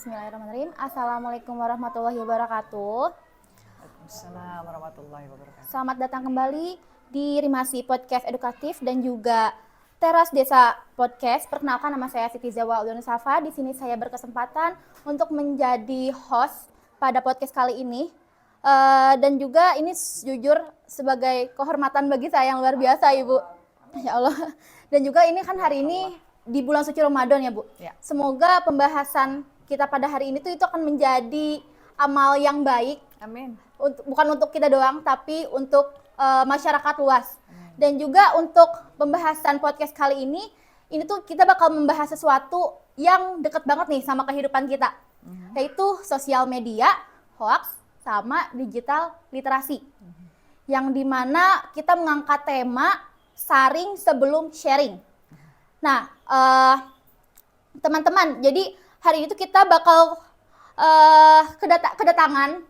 Bismillahirrahmanirrahim. Assalamualaikum warahmatullahi wabarakatuh. Waalaikumsalam warahmatullahi wabarakatuh. Selamat datang kembali di Rimasi Podcast Edukatif dan juga Teras Desa Podcast. Perkenalkan, nama saya Siti Zawa Ulianusafa. Di sini saya berkesempatan untuk menjadi host pada podcast kali ini. Dan juga ini jujur sebagai kehormatan bagi saya yang luar biasa, Ibu. Ya Allah. Dan juga ini kan hari ini di bulan suci Ramadan ya, Bu. Ya. Semoga pembahasan kita pada hari ini itu akan menjadi amal yang baik. Amin. Bukan untuk kita doang, tapi untuk masyarakat luas. Dan juga untuk pembahasan podcast kali ini tuh kita bakal membahas sesuatu yang dekat banget nih sama kehidupan kita, yaitu sosial media, hoax, sama digital literasi. Yang dimana kita mengangkat tema saring sebelum sharing. Nah, teman-teman, jadi hari itu kita bakal kedatangan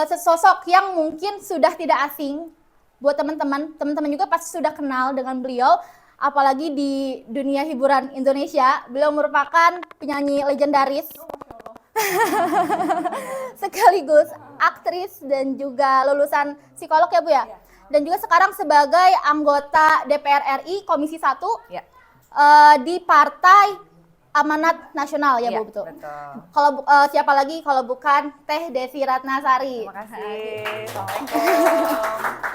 sesosok yang mungkin sudah tidak asing buat teman-teman. Teman-teman juga pasti sudah kenal dengan beliau, apalagi di dunia hiburan Indonesia. Beliau merupakan penyanyi legendaris, sekaligus aktris dan juga lulusan psikolog ya Bu ya. Dan juga sekarang sebagai anggota DPR RI Komisi 1 di Partai Amanat Nasional ya, Bu, betul. Kalau siapa lagi kalau bukan Teh Desi Ratnasari. Terima kasih.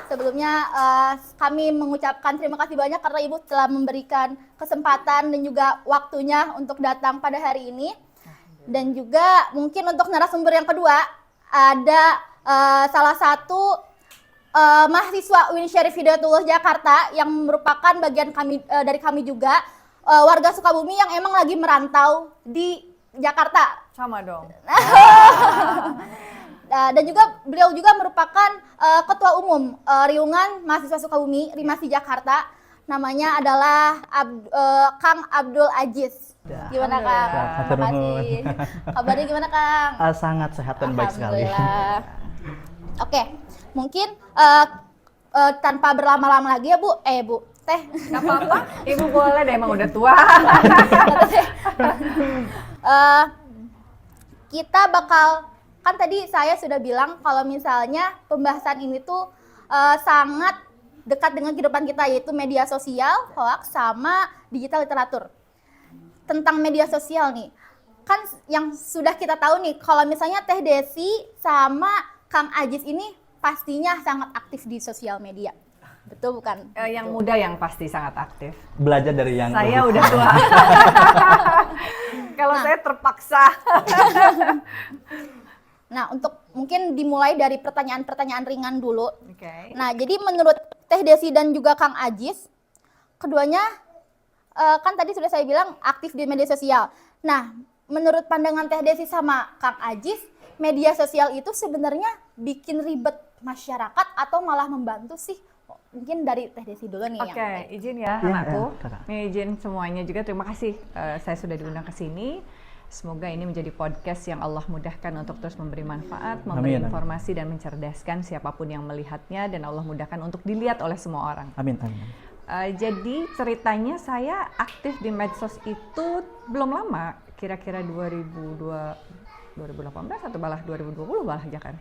Sebelumnya kami mengucapkan terima kasih banyak karena Ibu telah memberikan kesempatan dan juga waktunya untuk datang pada hari ini. Dan juga mungkin untuk narasumber yang kedua ada salah satu mahasiswa UIN Syarif Hidayatullah Jakarta yang merupakan bagian kami dari kami juga. Warga Sukabumi yang emang lagi merantau di Jakarta. Sama dong. Dan juga beliau juga merupakan ketua umum Riungan Mahasiswa Sukabumi, Rimasi Jakarta. Namanya adalah Kang Abdul Aziz. Gimana Kang? Terima kasih. Kabarnya gimana Kang? Sangat sehat dan baik sekali. Oke, mungkin tanpa berlama-lama lagi ya Bu, Bu. Teh. Gak apa-apa, Ibu boleh deh, emang udah tua. Kita bakal, kan tadi saya sudah bilang kalau misalnya pembahasan ini tuh sangat dekat dengan kehidupan kita, yaitu media sosial, hoax, sama digital literatur. Tentang media sosial nih, kan yang sudah kita tahu nih, kalau misalnya Teh Desi sama Kang Aziz ini pastinya sangat aktif di sosial media. Betul bukan? Yang muda yang pasti sangat aktif. Belajar dari yang saya udah tua. Kalau saya terpaksa. Nah, untuk mungkin dimulai dari pertanyaan-pertanyaan ringan dulu. Okay. Nah, jadi menurut Teh Desi dan juga Kang Aziz, keduanya kan tadi sudah saya bilang aktif di media sosial. Nah, menurut pandangan Teh Desi sama Kang Aziz, media sosial itu sebenarnya bikin ribet masyarakat atau malah membantu sih? Mungkin dari Teh Desi dulu nih. Oke, izin ya anakku. Izin semuanya juga, terima kasih saya sudah diundang ke sini. Semoga ini menjadi podcast yang Allah mudahkan untuk terus memberi manfaat, memberi informasi dan mencerdaskan siapapun yang melihatnya, dan Allah mudahkan untuk dilihat oleh semua orang. Amin. Jadi ceritanya saya aktif di medsos itu belum lama, kira-kira 2018 atau malah 2020 malah aja kan.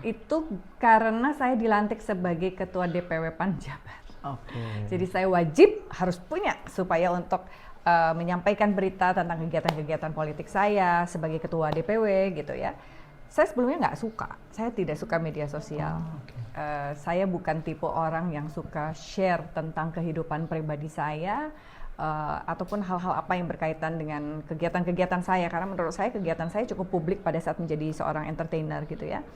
Itu karena saya dilantik sebagai ketua DPW Panjabar. Jadi saya wajib harus punya supaya untuk menyampaikan berita tentang kegiatan-kegiatan politik saya sebagai ketua DPW gitu ya. Saya sebelumnya nggak suka, saya tidak suka media sosial. Saya bukan tipe orang yang suka share tentang kehidupan pribadi saya, ataupun hal-hal apa yang berkaitan dengan kegiatan-kegiatan saya, karena menurut saya kegiatan saya cukup publik pada saat menjadi seorang entertainer gitu ya.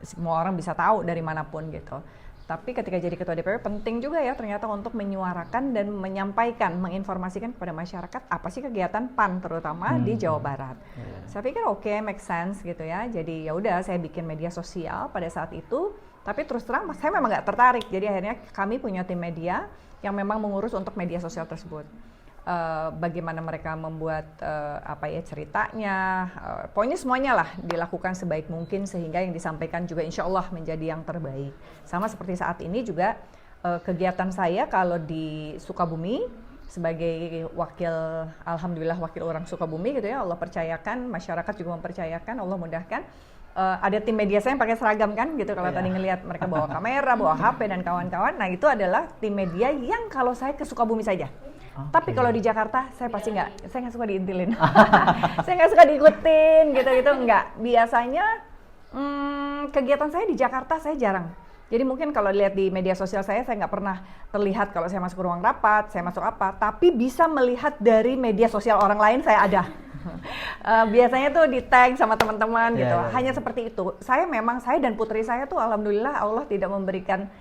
Semua orang bisa tahu dari manapun gitu. Tapi ketika jadi ketua DPW penting juga ya ternyata untuk menyuarakan dan menyampaikan, menginformasikan kepada masyarakat apa sih kegiatan PAN terutama di Jawa Barat. Saya pikir oke, make sense gitu ya. Jadi ya udah saya bikin media sosial pada saat itu. Tapi terus terang saya memang nggak tertarik. Jadi akhirnya kami punya tim media yang memang mengurus untuk media sosial tersebut. Bagaimana mereka membuat ceritanya, pokoknya semuanya lah dilakukan sebaik mungkin sehingga yang disampaikan juga insya Allah menjadi yang terbaik. Sama seperti saat ini juga kegiatan saya kalau di Sukabumi sebagai wakil, alhamdulillah wakil orang Sukabumi gitu ya, Allah percayakan, masyarakat juga mempercayakan, Allah mudahkan. Ada tim media saya yang pakai seragam kan gitu, kalau tadi ngelihat mereka bawa kamera, bawa HP dan kawan-kawan. Nah itu adalah tim media yang kalau saya ke Sukabumi saja. Tapi kalau di Jakarta saya pasti saya nggak suka diintilin. Saya nggak suka diikutin gitu-gitu, nggak. Biasanya kegiatan saya di Jakarta saya jarang. Jadi mungkin kalau lihat di media sosial saya nggak pernah terlihat kalau saya masuk ke ruang rapat, saya masuk apa. Tapi bisa melihat dari media sosial orang lain saya ada. Biasanya tuh di tag sama teman-teman gitu. Hanya seperti itu. Saya dan putri saya tuh alhamdulillah Allah tidak memberikan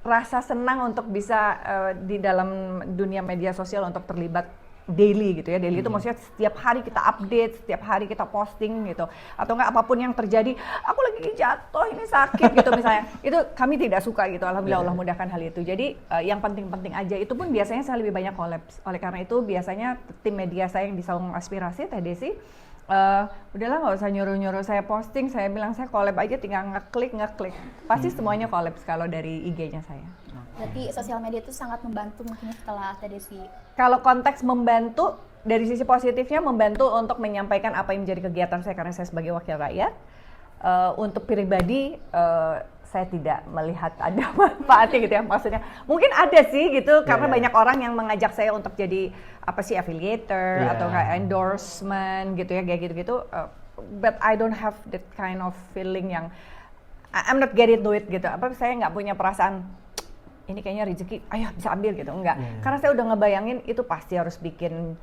rasa senang untuk bisa di dalam dunia media sosial untuk terlibat daily gitu ya. Daily itu maksudnya setiap hari kita update, setiap hari kita posting gitu. Atau enggak apapun yang terjadi, aku lagi jatuh, ini sakit gitu misalnya. Itu kami tidak suka gitu. Alhamdulillah Allah mudahkan hal itu. Jadi yang penting-penting aja itu pun biasanya saya lebih banyak collab. Oleh karena itu biasanya tim media saya yang di Saung Aspirasi, Teh Desi, udahlah nggak usah nyuruh-nyuruh saya posting, saya bilang saya collab aja, tinggal ngeklik. Pasti semuanya collab kalau dari IG-nya saya. Berarti sosial media itu sangat membantu mungkin setelah Teh Desi. Kalau konteks membantu, dari sisi positifnya membantu untuk menyampaikan apa yang menjadi kegiatan saya karena saya sebagai wakil rakyat. Untuk pribadi, saya tidak melihat ada manfaatnya gitu ya, maksudnya. Mungkin ada sih gitu, karena banyak orang yang mengajak saya untuk jadi affiliator atau endorsement gitu ya, kayak gitu-gitu. But I don't have that kind of feeling yang I'm not get into it gitu. Saya nggak punya perasaan ini kayaknya rezeki, ayo bisa ambil gitu, enggak. Karena saya udah ngebayangin itu pasti harus bikin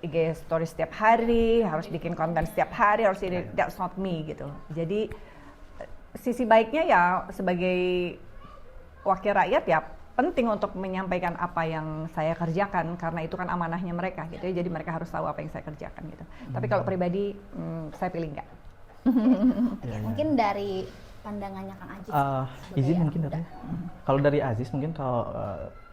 IG story setiap hari, harus bikin konten setiap hari, harus ini, that's not me gitu. Jadi sisi baiknya ya sebagai wakil rakyat ya penting untuk menyampaikan apa yang saya kerjakan karena itu kan amanahnya mereka gitu ya. Jadi mereka harus tahu apa yang saya kerjakan gitu. Tapi kalau pribadi saya pilih enggak. Mungkin dari pandangannya Kang Aziz. Izin mungkin dari kalau dari Aziz mungkin kalau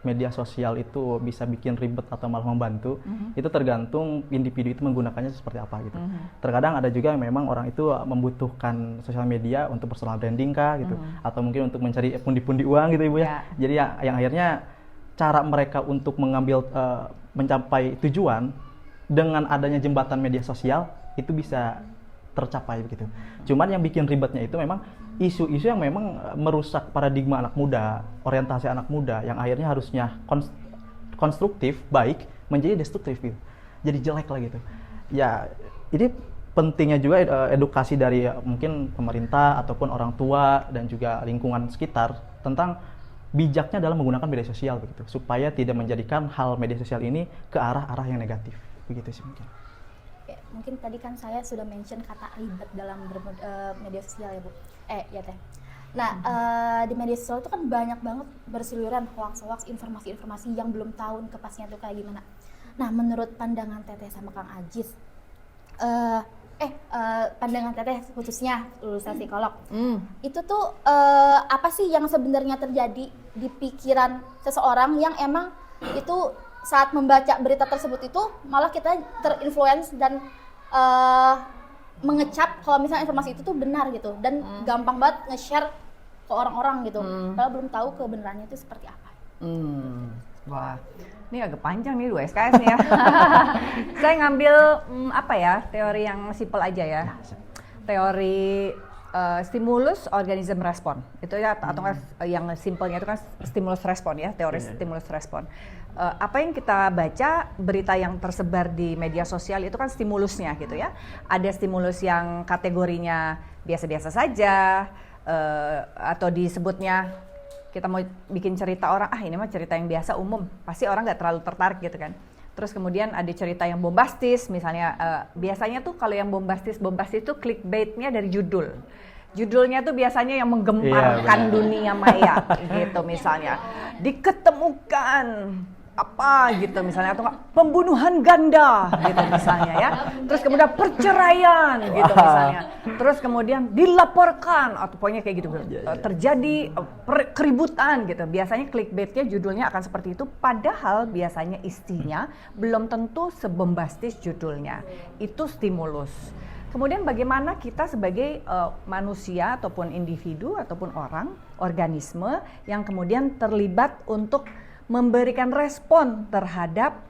media sosial itu bisa bikin ribet atau malah membantu, itu tergantung individu itu menggunakannya seperti apa gitu. Terkadang ada juga yang memang orang itu membutuhkan sosial media untuk personal branding kah gitu, atau mungkin untuk mencari pundi-pundi uang gitu Ibu ya. Jadi yang akhirnya cara mereka untuk mencapai tujuan dengan adanya jembatan media sosial itu bisa tercapai begitu. Cuman yang bikin ribetnya itu memang isu-isu yang memang merusak paradigma anak muda, orientasi anak muda yang akhirnya harusnya konstruktif, baik, menjadi destruktif gitu. Jadi jelek lah gitu. Ya, ini pentingnya juga edukasi dari mungkin pemerintah ataupun orang tua dan juga lingkungan sekitar tentang bijaknya dalam menggunakan media sosial begitu, supaya tidak menjadikan hal media sosial ini ke arah-arah yang negatif. Begitu sih mungkin. Mungkin tadi kan saya sudah mention kata ribet dalam media sosial ya Bu. Ya Teh. Nah di media sosial itu kan banyak banget berseliweran hoax-hoax, informasi-informasi yang belum tahu kepastian itu kayak gimana. Nah menurut pandangan Teteh sama Kang Aziz, pandangan Teteh khususnya lulusan psikolog, itu tuh apa sih yang sebenarnya terjadi di pikiran seseorang yang emang itu saat membaca berita tersebut itu malah kita terinfluence dan mengecap kalau misalnya informasi itu tuh benar gitu dan gampang banget nge-share ke orang-orang gitu padahal belum tahu kebenarannya itu seperti apa. Wah, ini agak panjang nih 2 SKS nih ya. Saya ngambil teori yang simple aja ya. Teori stimulus organism respon itu ya, atau yang simpelnya itu kan stimulus respon ya, teori stimulus respon. Apa yang kita baca, berita yang tersebar di media sosial itu kan stimulusnya gitu ya. Ada stimulus yang kategorinya biasa-biasa saja, atau disebutnya kita mau bikin cerita orang, ini mah cerita yang biasa umum, pasti orang nggak terlalu tertarik gitu kan. Terus kemudian ada cerita yang bombastis, misalnya biasanya tuh kalau yang bombastis tuh clickbait-nya dari judul. Judulnya tuh biasanya yang menggemparkan dunia maya gitu misalnya. Diketemukan apa gitu misalnya, atau pembunuhan ganda gitu misalnya ya. Terus kemudian perceraian gitu misalnya. Terus kemudian dilaporkan atau pokoknya kayak gitu. Terjadi keributan gitu. Biasanya clickbaitnya judulnya akan seperti itu, padahal biasanya isinya belum tentu sebombastis judulnya. Itu stimulus. Kemudian bagaimana kita sebagai manusia ataupun individu ataupun orang, organisme yang kemudian terlibat untuk memberikan respon terhadap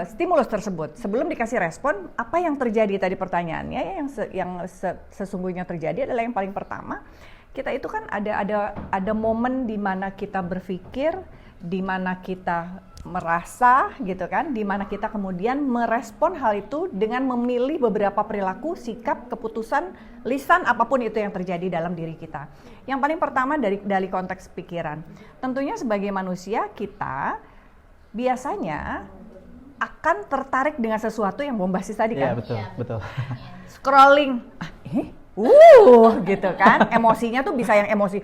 stimulus tersebut. Sebelum dikasih respon, apa yang terjadi tadi pertanyaannya, yang sesungguhnya terjadi adalah yang paling pertama, kita itu kan ada momen di mana kita berpikir, di mana kita merasa gitu kan, di mana kita kemudian merespon hal itu dengan memilih beberapa perilaku, sikap, keputusan, lisan, apapun itu yang terjadi dalam diri kita. Yang paling pertama dari konteks pikiran. Tentunya sebagai manusia kita biasanya akan tertarik dengan sesuatu yang bombastis tadi kan. Iya, betul. Scrolling, gitu kan. Emosinya tuh bisa yang emosi,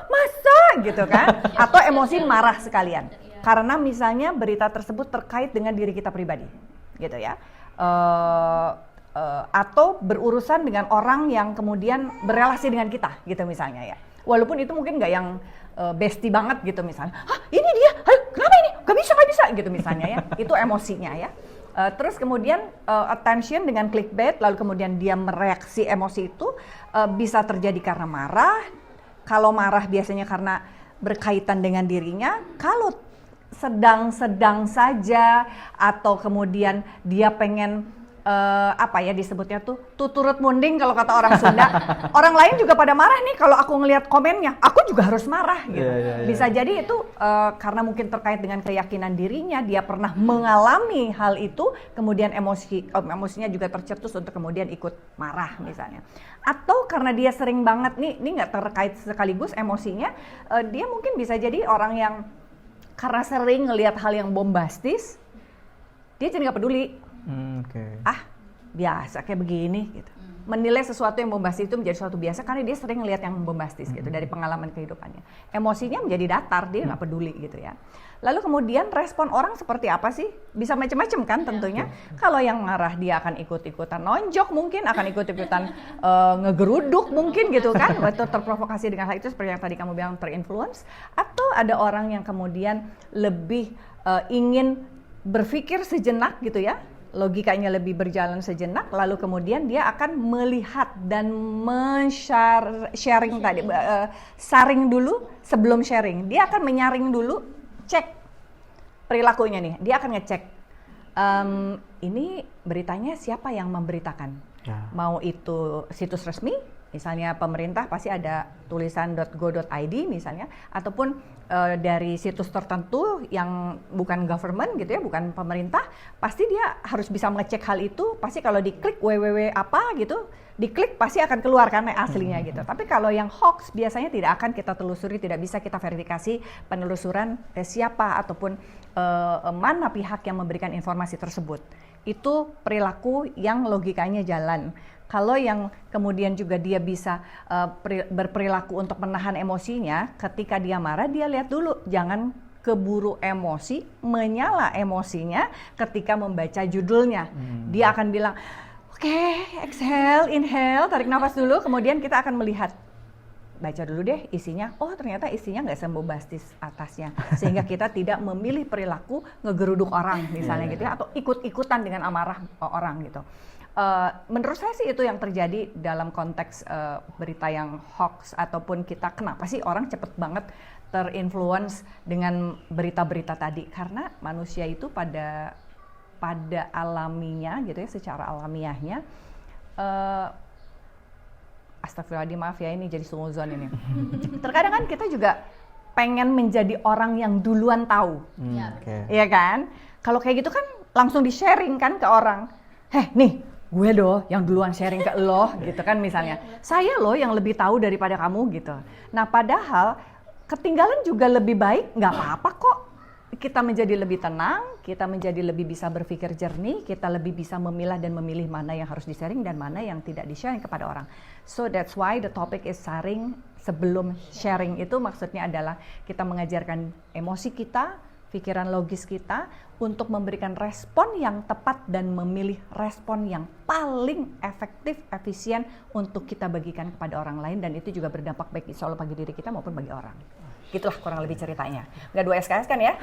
masa gitu kan, atau emosi marah sekalian karena misalnya berita tersebut terkait dengan diri kita pribadi gitu ya, atau berurusan dengan orang yang kemudian berelasi dengan kita gitu misalnya ya, walaupun itu mungkin nggak yang bestie banget gitu misalnya, ini dia, kenapa ini, gak bisa gitu misalnya ya, itu emosinya ya. Terus kemudian attention dengan clickbait, lalu kemudian dia mereaksi emosi itu bisa terjadi karena marah. Kalau marah biasanya karena berkaitan dengan dirinya, kalau sedang-sedang saja atau kemudian dia pengen disebutnya tuh tuturut munding kalau kata orang Sunda. Orang lain juga pada marah nih kalau aku ngelihat komennya, aku juga harus marah gitu. Bisa jadi itu karena mungkin terkait dengan keyakinan dirinya, dia pernah mengalami hal itu, kemudian emosinya juga tercetus untuk kemudian ikut marah misalnya. Atau karena dia sering banget ini nggak terkait sekaligus emosinya, dia mungkin bisa jadi orang yang karena sering ngelihat hal yang bombastis, dia jadi nggak peduli. Biasa kayak begini gitu. Menilai sesuatu yang bombastis itu menjadi sesuatu biasa karena dia sering ngelihat yang bombastis gitu dari pengalaman kehidupannya. Emosinya menjadi datar, dia nggak peduli gitu ya. Lalu kemudian respon orang seperti apa sih? Bisa macam-macam kan tentunya. Kalau yang marah dia akan ikut-ikutan nonjok mungkin, akan ikut-ikutan ngegeruduk mungkin gitu kan. Atau terprovokasi dengan hal itu seperti yang tadi kamu bilang terinfluence. Atau ada orang yang kemudian lebih ingin berpikir sejenak gitu ya. Logikanya lebih berjalan sejenak, lalu kemudian dia akan melihat dan sharing tadi, saring dulu sebelum sharing. Dia akan menyaring dulu, cek perilakunya nih. Dia akan ngecek, ini beritanya siapa yang memberitakan? Mau itu situs resmi, misalnya pemerintah pasti ada tulisan .go.id misalnya, ataupun dari situs tertentu yang bukan government gitu ya, bukan pemerintah, pasti dia harus bisa mengecek hal itu. Pasti kalau diklik www apa gitu, diklik pasti akan keluar kan aslinya gitu. Tapi kalau yang hoax biasanya tidak akan kita telusuri, tidak bisa kita verifikasi penelusuran siapa ataupun mana pihak yang memberikan informasi tersebut. Itu perilaku yang logikanya jalan. Kalau yang kemudian juga dia bisa berperilaku untuk menahan emosinya, ketika dia marah dia lihat dulu, jangan keburu emosi, menyala emosinya ketika membaca judulnya. Dia akan bilang, oke, exhale, inhale, tarik nafas dulu, kemudian kita akan melihat, baca dulu deh isinya, oh ternyata isinya nggak sebombastis atasnya, sehingga kita tidak memilih perilaku ngegeruduk orang misalnya gitu ya, atau ikut-ikutan dengan amarah orang gitu. Menurut saya sih itu yang terjadi dalam konteks berita yang hoax, ataupun kita kenapa sih orang cepet banget terinfluence dengan berita-berita tadi, karena manusia itu pada alaminya gitu ya, secara alamiahnya astagfirullahaladzim, maaf ya ini jadi suzon ini. Terkadang kan kita juga pengen menjadi orang yang duluan tahu, iya kan? Kalau kayak gitu kan langsung di-sharing kan ke orang, nih gue doh yang duluan sharing ke lo gitu kan misalnya, saya loh yang lebih tahu daripada kamu gitu. Nah padahal ketinggalan juga lebih baik, nggak apa-apa kok. Kita menjadi lebih tenang, kita menjadi lebih bisa berpikir jernih, kita lebih bisa memilah dan memilih mana yang harus di-sharing dan mana yang tidak di-sharing kepada orang. So that's why the topic is sharing. Sebelum sharing itu maksudnya adalah kita mengajarkan emosi kita, pikiran logis kita untuk memberikan respon yang tepat dan memilih respon yang paling efektif, efisien untuk kita bagikan kepada orang lain, dan itu juga berdampak baik insya Allah bagi diri kita maupun bagi orang. Gitulah kurang lebih ceritanya. Nggak 2 SKS kan ya?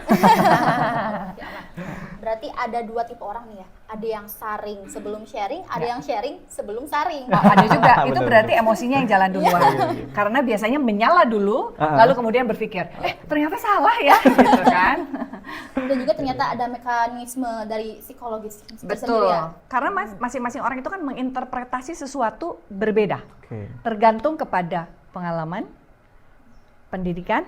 Berarti ada 2 tipe orang nih ya. Ada yang saring sebelum sharing, ada yang sharing sebelum saring. Oh, ada juga. Itu Bener. berarti emosinya yang jalan duluan. Karena biasanya menyala dulu, lalu kemudian berpikir, ternyata salah ya, gitu kan? Dan juga ternyata ada mekanisme dari psikologis Betul. tersendiri ya. Karena masing-masing orang itu kan menginterpretasi sesuatu berbeda. Oke. Tergantung kepada pengalaman, pendidikan,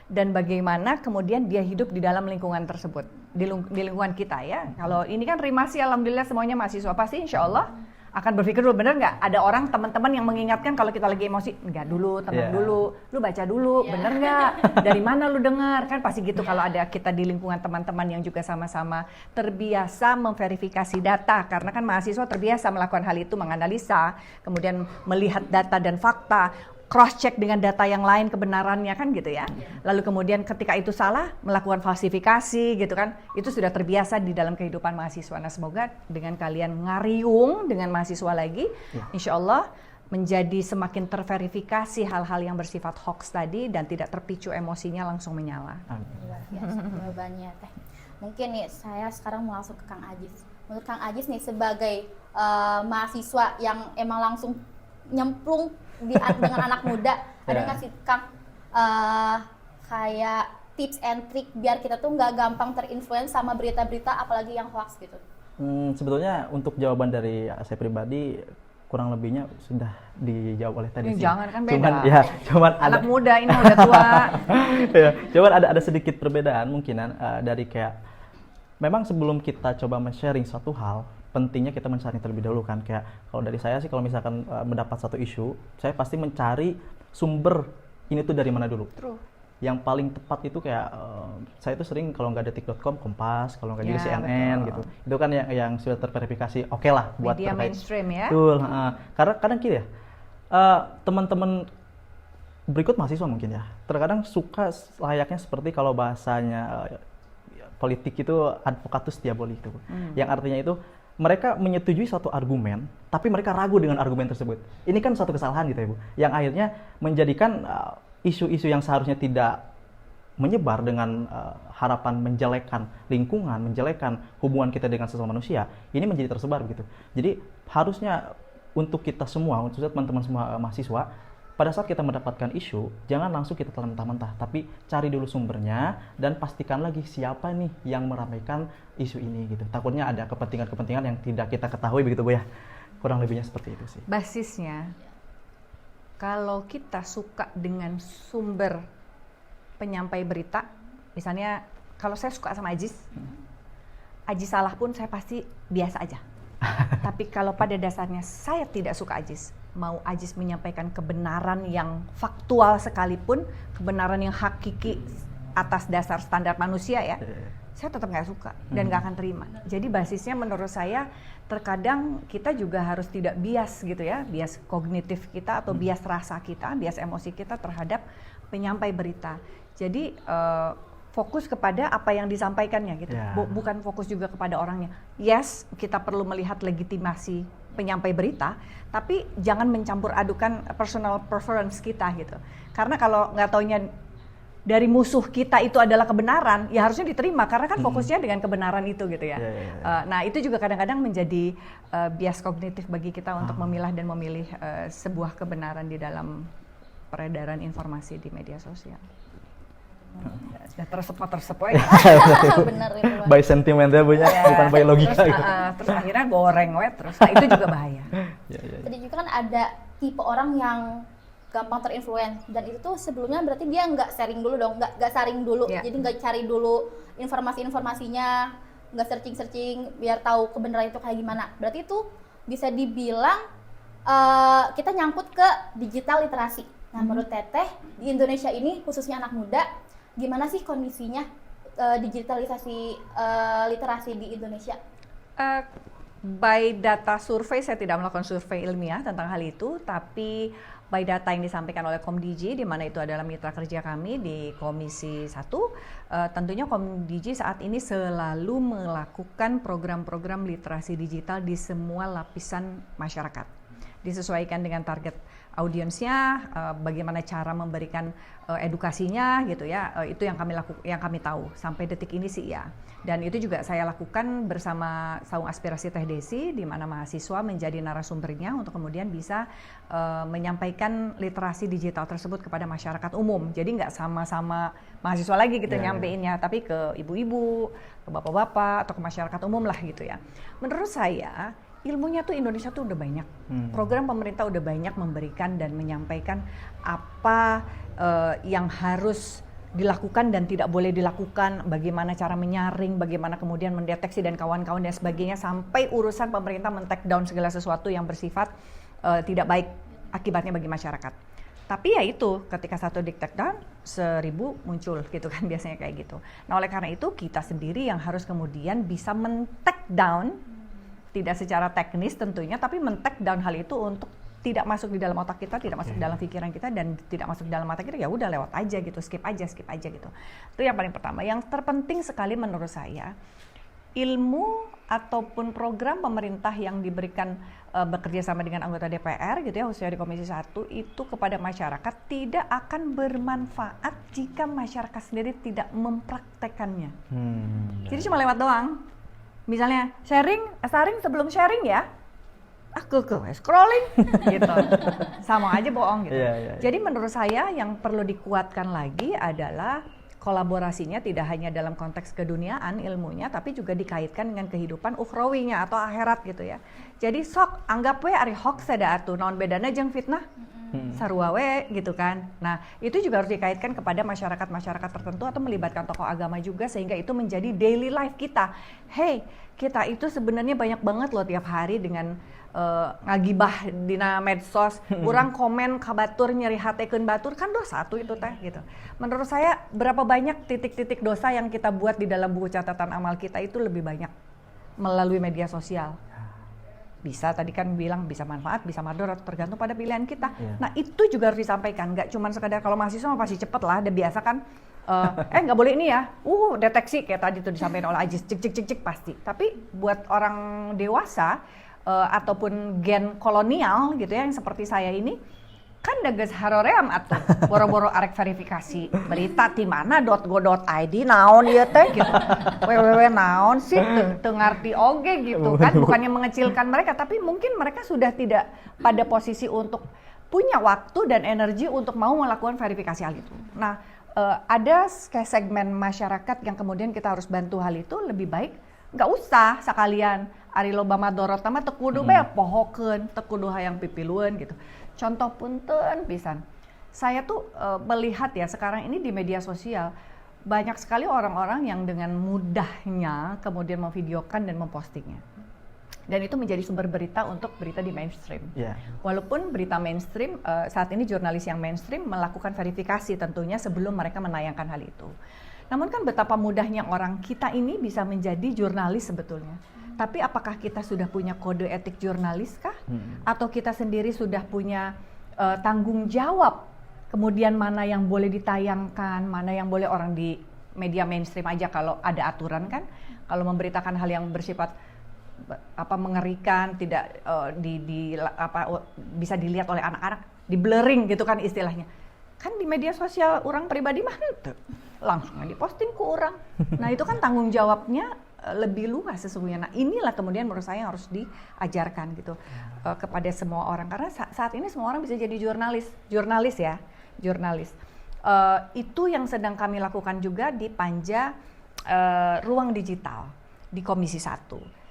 dan bagaimana kemudian dia hidup di dalam lingkungan tersebut, di lingkungan kita ya. Kalau ini kan Rimasi, alhamdulillah semuanya mahasiswa, pasti insya Allah akan berpikir dulu, bener nggak? Ada orang, teman-teman yang mengingatkan kalau kita lagi emosi, enggak dulu, tenang dulu, lu baca dulu, bener nggak? Dari mana lu dengar? Kan pasti gitu kalau ada kita di lingkungan teman-teman yang juga sama-sama terbiasa memverifikasi data, karena kan mahasiswa terbiasa melakukan hal itu, menganalisa, kemudian melihat data dan fakta, cross check dengan data yang lain kebenarannya kan gitu ya. Lalu kemudian ketika itu salah melakukan falsifikasi gitu kan. Itu sudah terbiasa di dalam kehidupan mahasiswa. Nah, semoga dengan kalian ngariung dengan mahasiswa lagi, insya Allah menjadi semakin terverifikasi hal-hal yang bersifat hoax tadi dan tidak terpicu emosinya langsung menyala. Luar biasa jawabannya Teh. Mungkin nih saya sekarang mau langsung ke Kang Ajis. Menurut Kang Ajis nih sebagai mahasiswa yang emang langsung nyemplung dengan anak muda, ada nggak sih Kang kayak tips and trick biar kita tuh nggak gampang terinfluence sama berita-berita apalagi yang hoax gitu? Sebetulnya untuk jawaban dari saya pribadi kurang lebihnya sudah dijawab oleh tadi sih. Jangan kan beda. Cuman anak ada, muda ini udah tua. ya, cuman ada sedikit perbedaan mungkinan dari kayak memang sebelum kita coba men-sharing suatu hal, pentingnya kita mencari terlebih dahulu kan. Kayak kalau dari saya sih, kalau misalkan mendapat satu isu, saya pasti mencari sumber ini tuh dari mana dulu. True. Yang paling tepat itu kayak saya tuh sering kalau nggak detik.com, Kompas, kalau nggak juga Ya, CNN betul. gitu. Itu kan yang sudah terverifikasi, oke lah buat Media terkait. mainstream ya. Betul. Karena kadang gini ya, teman-teman berikut mahasiswa mungkin ya, terkadang suka layaknya seperti kalau bahasanya politik itu advocatus diaboli itu, yang artinya itu mereka menyetujui satu argumen, tapi mereka ragu dengan argumen tersebut. Ini kan suatu kesalahan gitu ya Bu, yang akhirnya menjadikan isu-isu yang seharusnya tidak menyebar dengan harapan menjelekkan lingkungan, menjelekkan hubungan kita dengan sesama manusia, ini menjadi tersebar gitu. Jadi harusnya untuk kita semua, untuk teman-teman semua mahasiswa, pada saat kita mendapatkan isu, jangan langsung kita telan mentah-mentah, tapi cari dulu sumbernya dan pastikan lagi siapa nih yang meramaikan isu ini gitu. Takutnya ada kepentingan-kepentingan yang tidak kita ketahui begitu Bu ya. Kurang lebihnya seperti itu sih. Basisnya, kalau kita suka dengan sumber penyampai berita, misalnya kalau saya suka sama Ajis, Ajis salah pun saya pasti biasa aja. Tapi kalau pada dasarnya saya tidak suka Ajis, mau Ajis menyampaikan kebenaran yang faktual sekalipun, kebenaran yang hakiki atas dasar standar manusia ya, saya tetap nggak suka dan nggak akan terima. Jadi basisnya menurut saya terkadang kita juga harus tidak bias gitu ya, bias kognitif kita atau bias rasa kita, bias emosi kita terhadap penyampai berita. Jadi fokus kepada apa yang disampaikannya gitu, bukan fokus juga kepada orangnya. Yes, kita perlu melihat legitimasi penyampai berita, tapi jangan mencampur adukan personal preference kita gitu. Karena kalau nggak taunya dari musuh kita itu adalah kebenaran, ya harusnya diterima karena kan fokusnya dengan kebenaran itu gitu ya. Nah itu juga kadang-kadang menjadi bias kognitif bagi kita untuk memilah dan memilih sebuah kebenaran di dalam peredaran informasi di media sosial. Sudah tersepot ya. Bener itu. By sentiment ya Bu ya, bukan by logika. Terus akhirnya goreng terus. Nah itu juga bahaya. Tadi juga kan ada tipe orang yang gampang terinfluence, dan itu tuh sebelumnya berarti dia nggak sharing dulu dong, nggak saring dulu, jadi nggak cari dulu informasinya, nggak searching biar tahu kebenaran itu kayak gimana. Berarti itu bisa dibilang kita nyangkut ke digital literasi. Nah menurut Teteh di Indonesia ini khususnya anak muda, gimana sih kondisinya digitalisasi literasi di Indonesia? By data survei, saya tidak melakukan survei ilmiah tentang hal itu, tapi by data yang disampaikan oleh Komdigi, di mana itu adalah mitra kerja kami di Komisi 1, tentunya Komdigi saat ini selalu melakukan program-program literasi digital di semua lapisan masyarakat, disesuaikan dengan target audiensnya, bagaimana cara memberikan edukasinya gitu ya, itu yang kami tahu sampai detik ini sih ya. Dan itu juga saya lakukan bersama Saung Aspirasi Teh Desi, di mana mahasiswa menjadi narasumbernya untuk kemudian bisa menyampaikan literasi digital tersebut kepada masyarakat umum. Jadi nggak sama-sama mahasiswa lagi gitu nyampeinnya, tapi ke ibu-ibu, ke bapak-bapak, atau ke masyarakat umum lah gitu ya. Menurut saya ilmunya tuh Indonesia tuh udah banyak, program pemerintah udah banyak memberikan dan menyampaikan apa yang harus dilakukan dan tidak boleh dilakukan, bagaimana cara menyaring, bagaimana kemudian mendeteksi dan kawan-kawan dan sebagainya, sampai urusan pemerintah men-take down segala sesuatu yang bersifat tidak baik akibatnya bagi masyarakat. Tapi ya itu, ketika satu di-take down, 1000 muncul gitu kan, biasanya kayak gitu. Nah oleh karena itu kita sendiri yang harus kemudian bisa men-take down, tidak secara teknis tentunya, tapi men-take down hal itu untuk tidak masuk di dalam otak kita, tidak masuk dalam pikiran kita, dan tidak masuk dalam mata kita, ya udah lewat aja gitu, skip aja gitu. Itu yang paling pertama. Yang terpenting sekali menurut saya, ilmu ataupun program pemerintah yang diberikan bekerja sama dengan anggota DPR gitu ya, khususnya di Komisi 1 itu kepada masyarakat tidak akan bermanfaat jika masyarakat sendiri tidak mempraktekannya. Jadi cuma lewat doang. Misalnya sharing sebelum sharing ya, aku scrolling gitu, sama aja bohong gitu. Jadi menurut saya yang perlu dikuatkan lagi adalah kolaborasinya tidak hanya dalam konteks keduniaan ilmunya, tapi juga dikaitkan dengan kehidupan ukhrawinya atau akhirat gitu ya. Jadi sok anggap we ari hoax ada atuh, naon bedana jeung fitnah sarua we gitu kan. Nah itu juga harus dikaitkan kepada masyarakat tertentu atau melibatkan tokoh agama juga, sehingga itu menjadi daily life kita. Hey, kita itu sebenarnya banyak banget loh tiap hari dengan ngagibah dina medsos, urang komen kabatur nyeri hatekeun batur, kan dosa satu itu teh gitu. Menurut saya berapa banyak titik-titik dosa yang kita buat di dalam buku catatan amal kita itu lebih banyak melalui media sosial. Bisa tadi kan bilang bisa manfaat, bisa mador, tergantung pada pilihan kita. Nah itu juga harus disampaikan, nggak cuma sekadar kalau mahasiswa pasti cepet lah, udah biasa kan. Nggak boleh ini ya, deteksi kayak tadi tuh disampaikan oleh Ajis, cek pasti. Tapi buat orang dewasa ataupun gen kolonial gitu ya, yang seperti saya ini kan dages haroream atuh boro-boro arek verifikasi berita di mana.go.id naon ieu teh gitu, www naon sih teu ngarti oge gitu kan. Bukannya mengecilkan mereka, tapi mungkin mereka sudah tidak pada posisi untuk punya waktu dan energi untuk mau melakukan verifikasi hal itu. Nah ada segmen masyarakat yang kemudian kita harus bantu hal itu. Lebih baik nggak usah sekalian ari loba madorot mah teu kudu bae pohokeun, teu kudu hayang pipilueun gitu. Contoh punten pisan. Saya tuh melihat ya sekarang ini di media sosial banyak sekali orang-orang yang dengan mudahnya kemudian memvideokan dan mempostingnya. Dan itu menjadi sumber berita untuk berita di mainstream. Walaupun berita mainstream saat ini jurnalis yang mainstream melakukan verifikasi tentunya sebelum mereka menayangkan hal itu. Namun kan betapa mudahnya orang kita ini bisa menjadi jurnalis sebetulnya. Tapi apakah kita sudah punya kode etik jurnalis kah? Atau kita sendiri sudah punya tanggung jawab? Kemudian mana yang boleh ditayangkan, mana yang boleh orang di media mainstream aja kalau ada aturan kan? Kalau memberitakan hal yang bersifat mengerikan, tidak bisa dilihat oleh anak-anak, di blurring gitu kan istilahnya. Kan di media sosial orang pribadi mah langsung diposting ke orang. Nah itu kan tanggung jawabnya lebih luas sesungguhnya. Nah inilah kemudian menurut saya yang harus diajarkan gitu kepada semua orang, karena saat ini semua orang bisa jadi jurnalis ya. Itu yang sedang kami lakukan juga di Panja Ruang Digital di Komisi 1.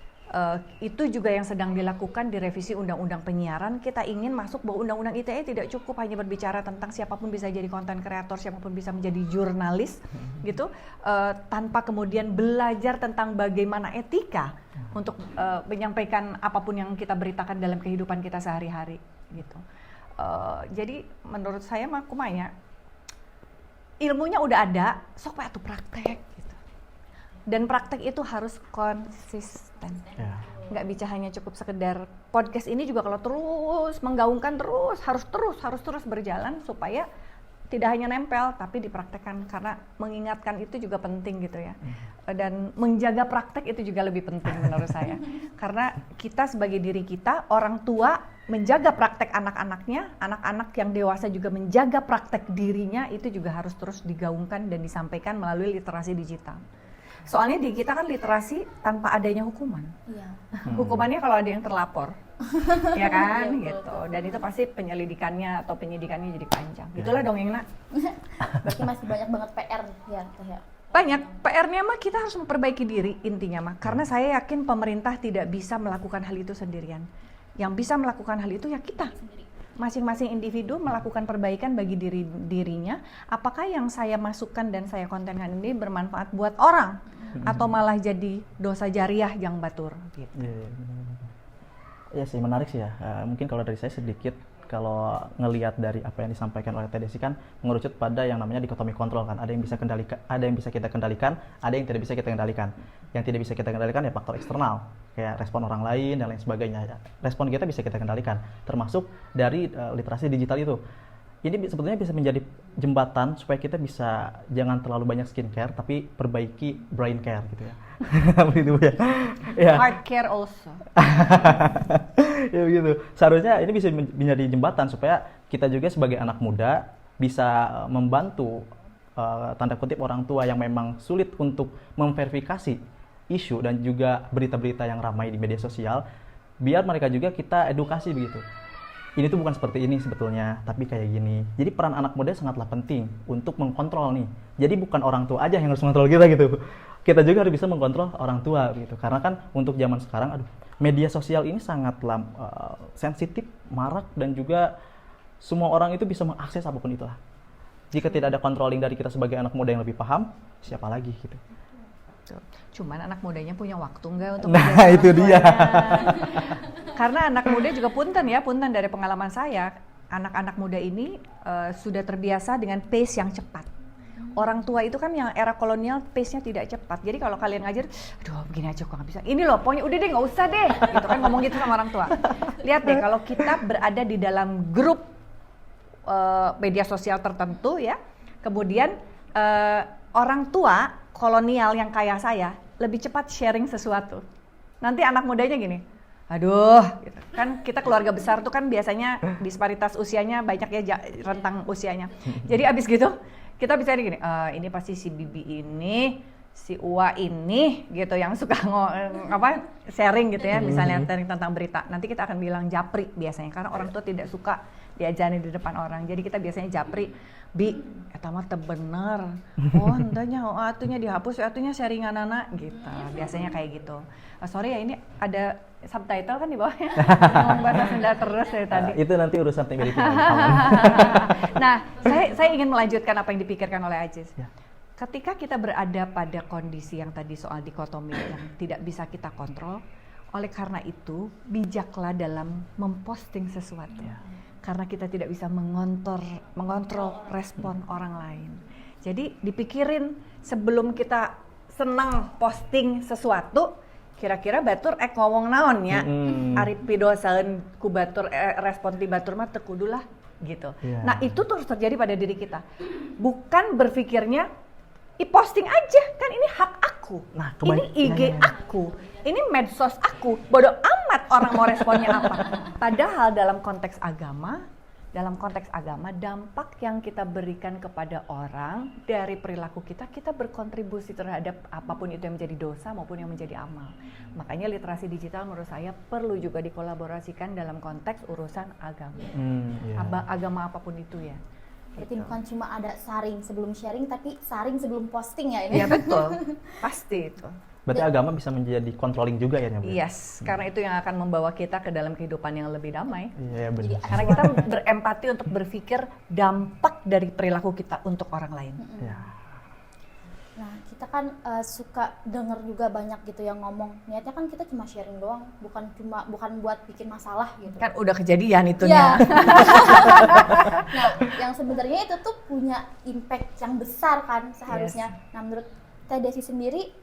Itu juga yang sedang dilakukan di revisi Undang-Undang Penyiaran. Kita ingin masuk bahwa Undang-Undang ITE tidak cukup hanya berbicara tentang siapapun bisa jadi konten kreator, siapapun bisa menjadi jurnalis gitu, tanpa kemudian belajar tentang bagaimana etika untuk menyampaikan apapun yang kita beritakan dalam kehidupan kita sehari-hari gitu. Jadi menurut saya mah kumanya ilmunya udah ada, sok atuh praktek gitu. Dan praktek itu harus konsisten. Nggak bisa hanya cukup sekedar podcast ini juga kalau terus menggaungkan harus terus berjalan supaya tidak hanya nempel tapi dipraktekkan, karena mengingatkan itu juga penting gitu ya. Dan menjaga praktek itu juga lebih penting menurut saya. Karena kita sebagai diri kita, orang tua menjaga praktek anak-anaknya, anak-anak yang dewasa juga menjaga praktek dirinya, itu juga harus terus digaungkan dan disampaikan melalui literasi digital. Soalnya di kita kan literasi tanpa adanya hukuman. Iya. Hukumannya kalau ada yang terlapor. Ya kan, Iya, gitu. Dan itu pasti penyelidikannya atau penyidikannya jadi panjang. Itulah dongeng nak. Berarti masih banyak banget PR ya, Teh ya. Banyak PR-nya mah kita harus memperbaiki diri intinya mah. Karena saya yakin pemerintah tidak bisa melakukan hal itu sendirian. Yang bisa melakukan hal itu ya kita. Masing-masing individu melakukan perbaikan bagi dirinya. Apakah yang saya masukkan dan saya kontenkan ini bermanfaat buat orang atau malah jadi dosa jariah yang batur gitu. Iya sih, menarik sih ya. Mungkin kalau dari saya sedikit, kalau ngelihat dari apa yang disampaikan oleh Teh Desi kan mengerucut pada yang namanya dikotomi kontrol kan. Ada yang bisa kendalikan, ada yang bisa kita kendalikan, ada yang tidak bisa kita kendalikan. Yang tidak bisa kita kendalikan ya faktor eksternal, kayak respon orang lain dan lain sebagainya. Respon kita bisa kita kendalikan, termasuk dari literasi digital itu. Ini sebetulnya bisa menjadi jembatan supaya kita bisa jangan terlalu banyak skincare, tapi perbaiki brain care gitu ya. Begitu ya. Ya. Heart care also. Ya begitu. Seharusnya ini bisa menjadi jembatan supaya kita juga sebagai anak muda bisa membantu tanda kutip orang tua yang memang sulit untuk memverifikasi isu dan juga berita-berita yang ramai di media sosial, biar mereka juga kita edukasi begitu. Ini tuh bukan seperti ini sebetulnya, tapi kayak gini. Jadi peran anak muda sangatlah penting untuk mengkontrol nih. Jadi bukan orang tua aja yang harus mengontrol kita gitu. Kita juga harus bisa mengkontrol orang tua gitu. Karena kan untuk zaman sekarang, media sosial ini sangatlah sensitif, marak, dan juga semua orang itu bisa mengakses apapun itulah. Jika tidak ada controlling dari kita sebagai anak muda yang lebih paham, siapa lagi gitu. Cuman anak mudanya punya waktu nggak untuk nah itu dia. Karena anak muda juga punten dari pengalaman saya, anak-anak muda ini sudah terbiasa dengan pace yang cepat. Orang tua itu kan yang era kolonial pace-nya tidak cepat. Jadi kalau kalian ngajar, aduh begini aja kok nggak bisa. Ini loh, pokoknya udah deh nggak usah deh. Gitu kan ngomong gitu sama orang tua. Lihat deh kalau kita berada di dalam grup media sosial tertentu ya, kemudian orang tua kolonial yang kayak saya lebih cepat sharing sesuatu. Nanti anak mudanya gini, aduh, gitu. Kan kita keluarga besar tuh kan biasanya disparitas usianya banyak ya, rentang usianya. Jadi abis gitu kita bisa gini, ini pasti si Bibi ini, si Uwa ini gitu yang suka sharing gitu ya, misalnya sharing tentang berita. Nanti kita akan bilang japri biasanya karena orang tua tidak suka diajarin di depan orang. Jadi kita biasanya japri, Bi, eta mah teu bener. Oh, entahnya atunya dihapus, atunya sharingan anak gitu. Biasanya kayak gitu. Sorry ya, ini ada subtitle kan di bawahnya. Ngomong bahasa Sunda terus dari tadi. Itu nanti urusan tim editing. Nah, saya ingin melanjutkan apa yang dipikirkan oleh Aziz. Ya. Ketika kita berada pada kondisi yang tadi soal dikotomi yang tidak bisa kita kontrol, oleh karena itu bijaklah dalam memposting sesuatu. Ya. Karena kita tidak bisa mengontrol respon orang lain. Jadi dipikirin sebelum kita senang posting sesuatu, kira-kira batur ngomong naon ya. Ari pidosaeun ku batur respon ti batur mah teu kudulah gitu. Yeah. Nah, itu terus terjadi pada diri kita. Bukan berpikirnya posting aja, kan ini hak aku. Nah, ini IG aku. Ini medsos aku. Bodoh amat orang mau responnya apa. Padahal dalam konteks agama, dampak yang kita berikan kepada orang dari perilaku kita berkontribusi terhadap apapun itu yang menjadi dosa maupun yang menjadi amal. Makanya literasi digital menurut saya perlu juga dikolaborasikan dalam konteks urusan agama. Agama apapun itu ya. Berarti bukan cuma ada saring sebelum sharing, tapi saring sebelum posting ya ini? Iya betul, pasti itu. Berarti agama bisa menjadi controlling juga ya? Yes, karena itu yang akan membawa kita ke dalam kehidupan yang lebih damai. Iya benar. Karena kita berempati untuk berpikir dampak dari perilaku kita untuk orang lain. Ya. Nah, kita kan suka dengar juga banyak gitu yang ngomong, niatnya kan kita cuma sharing doang, bukan buat bikin masalah gitu. Kan udah kejadian Ya. itunya. Nah, yang sebenarnya itu tuh punya impact yang besar kan seharusnya. Yes. Nah, menurut Teh Desi sendiri,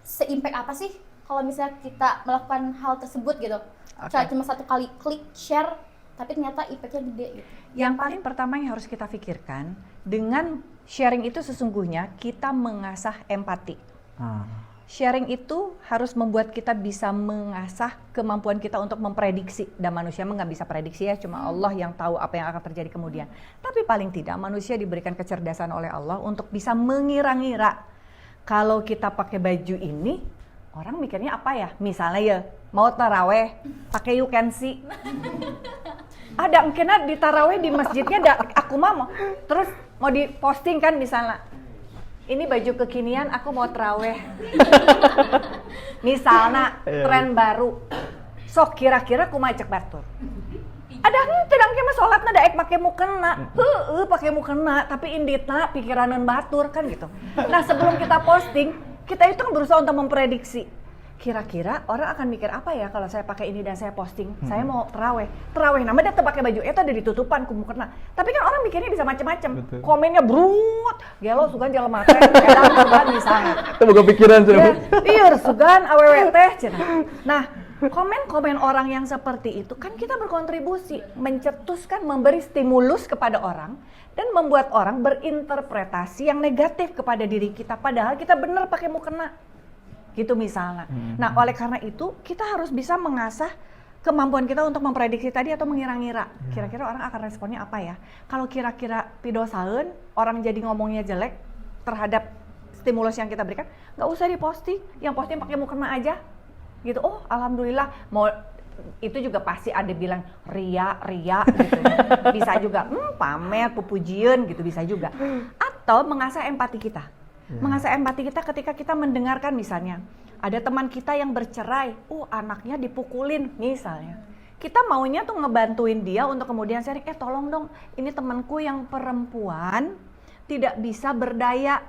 se-impact apa sih kalau misalnya kita melakukan hal tersebut gitu? Okay. Cuma satu kali klik share tapi ternyata IP-nya gede gitu. Yang paling pertama yang harus kita pikirkan, dengan sharing itu sesungguhnya kita mengasah empati. Sharing itu harus membuat kita bisa mengasah kemampuan kita untuk memprediksi. Dan manusia nggak bisa prediksi ya, cuma Allah yang tahu apa yang akan terjadi kemudian. Tapi paling tidak manusia diberikan kecerdasan oleh Allah untuk bisa mengira-ngira. Kalau kita pakai baju ini, orang mikirnya apa ya? Misalnya ya, mau taraweh, pakai you can see. Ada mungkin di taraweh di masjidnya ada aku mau. Terus mau diposting kan misalnya. Ini baju kekinian aku mau taraweh. Misalnya tren baru. Sok kira-kira kumaha cek batur. Ada tidak mah sholatna daek pakai mukena. Pakai mukena tapi inditna pikiraneun batur kan gitu. Nah, sebelum kita posting, kita itu kan berusaha untuk memprediksi. Kira-kira orang akan mikir apa ya kalau saya pakai ini dan saya posting, saya mau terawih nama dia pakai baju itu ada ditutupan ku mukena. Tapi kan orang mikirnya bisa macam-macam. Komennya brut, gelo sugan jelema teh, edan sugan misalnya. Itu bukan pikiran ya, iya sugan awewe teh cenah. Nah, komen-komen orang yang seperti itu kan kita berkontribusi mencetuskan, memberi stimulus kepada orang dan membuat orang berinterpretasi yang negatif kepada diri kita padahal kita benar pakai mukena. Gitu misalnya. Nah, oleh karena itu kita harus bisa mengasah kemampuan kita untuk memprediksi tadi atau mengira-ngira. Kira-kira orang akan responnya apa ya? Kalau kira-kira pidosaeun, orang jadi ngomongnya jelek terhadap stimulus yang kita berikan, nggak usah diposting. Yang posting pakai mukena aja. Gitu. Oh, alhamdulillah. Mau itu juga pasti ada bilang ria gitu. Bisa juga pamer, pupujian gitu bisa juga. Atau mengasah empati kita. Mengasah empati kita ketika kita mendengarkan misalnya ada teman kita yang bercerai, anaknya dipukulin misalnya. Kita maunya tuh ngebantuin dia untuk kemudian sharing, tolong dong, ini temanku yang perempuan tidak bisa berdaya.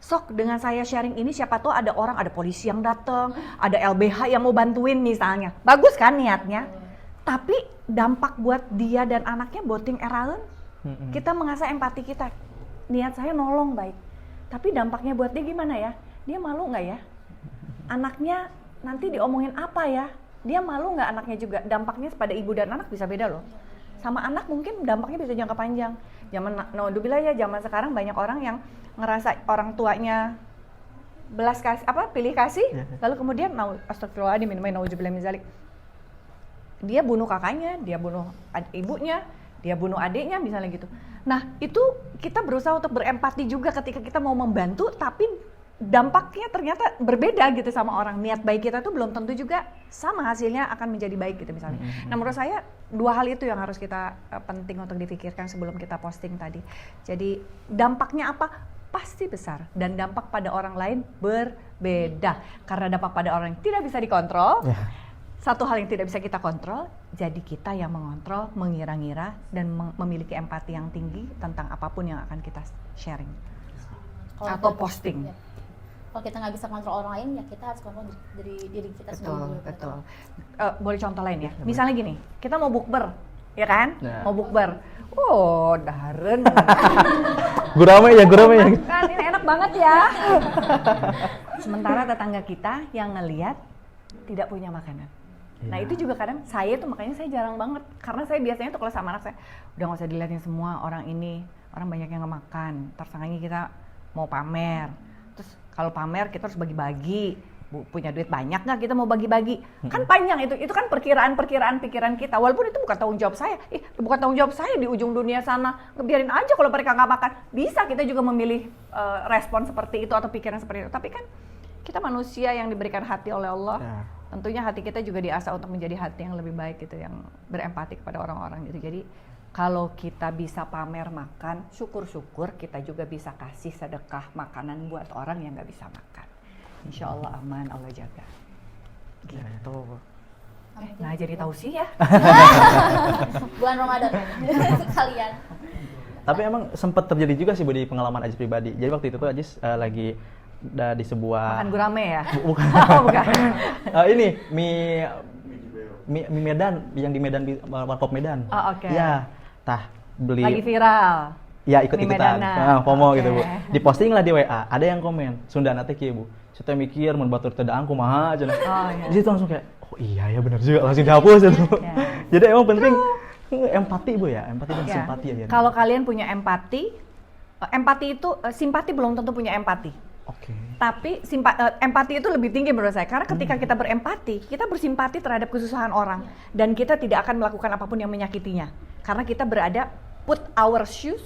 Sok dengan saya sharing ini siapa tahu ada orang, ada polisi yang datang, ada LBH yang mau bantuin misalnya. Bagus kan niatnya? Tapi dampak buat dia dan anaknya boting eraeun. Kita mengasah empati kita. Niat saya nolong baik. Tapi dampaknya buat dia gimana ya? Dia malu nggak ya? Anaknya nanti diomongin apa ya? Dia malu nggak anaknya juga? Dampaknya pada ibu dan anak bisa beda loh. Sama anak mungkin dampaknya bisa jangka panjang. Naudzubillah ya, zaman sekarang banyak orang yang ngerasa orang tuanya pilih kasih, lalu kemudian astagfirullahaladzim, naudzubillah min zalik. Dia bunuh kakaknya, dia bunuh ibunya, dia bunuh adiknya misalnya gitu. Nah, itu kita berusaha untuk berempati juga ketika kita mau membantu, tapi dampaknya ternyata berbeda gitu sama orang. Niat baik kita tuh belum tentu juga sama hasilnya akan menjadi baik gitu misalnya. Nah, menurut saya dua hal itu yang harus kita penting untuk dipikirkan sebelum kita posting tadi. Jadi dampaknya apa? Pasti besar dan dampak pada orang lain berbeda. Karena dampak pada orang yang tidak bisa dikontrol. Satu hal yang tidak bisa kita kontrol, jadi kita yang mengontrol, mengira-ngira, dan memiliki empati yang tinggi tentang apapun yang akan kita sharing atau posting. Ya. Kalau kita nggak bisa kontrol orang lain, ya kita harus kontrol dari diri kita sendiri. Betul. Boleh contoh lain ya? Misalnya gini, kita mau bukber, ya kan? Mau bukber. Daharen. Gurame ya. Kan ini enak banget ya. Sementara tetangga kita yang ngelihat tidak punya makanan. Nah itu juga kadang saya tuh makanya saya jarang banget karena saya biasanya tuh kalau sama anak saya udah nggak usah dilihatin semua orang banyak yang nggak makan. Tersangkanya kita mau pamer, terus kalau pamer kita harus bagi-bagi. Punya duit banyak nggak kita mau bagi-bagi? Kan panjang itu kan perkiraan pikiran kita. Walaupun itu bukan tanggung jawab saya, bukan tanggung jawab saya di ujung dunia sana. Biarin aja kalau mereka nggak makan. Bisa kita juga memilih respon seperti itu atau pikiran seperti itu. Tapi kan kita manusia yang diberikan hati oleh Allah. Tentunya hati kita juga diasah untuk menjadi hati yang lebih baik gitu, yang berempati kepada orang-orang gitu. Jadi kalau kita bisa pamer makan, syukur-syukur kita juga bisa kasih sedekah makanan buat orang yang nggak bisa makan. Insya Allah aman, Allah jaga. Gitu. Nah jadi tausiah. Bulan Ramadan sekalian. Tapi emang sempat terjadi juga sih di pengalaman Ajis pribadi. Jadi waktu itu tuh Ajis lagi di sebuah makan gurame ya? Bukan. Bukan. Ini mie Medan yang di Medan, Warkop Medan. Oh, oke. Ya, beli. Lagi viral. Ya ikut-ikutan. FOMO gitu Bu. Diposting lah di WA. Ada yang komen Sunda teh kieu Bu. Saya mikir mun batur teu daang kumaha cenah. Di situ langsung kayak iya ya benar juga langsung dihapus itu. Jadi emang penting Empati Bu ya, empati dan Ya. simpati akhirnya. Kalau kalian punya empati, empati itu simpati belum tentu punya empati. Oke. Tapi empati itu lebih tinggi menurut saya, karena ketika kita berempati, kita bersimpati terhadap kesusahan orang dan kita tidak akan melakukan apapun yang menyakitinya, karena kita berada put our shoes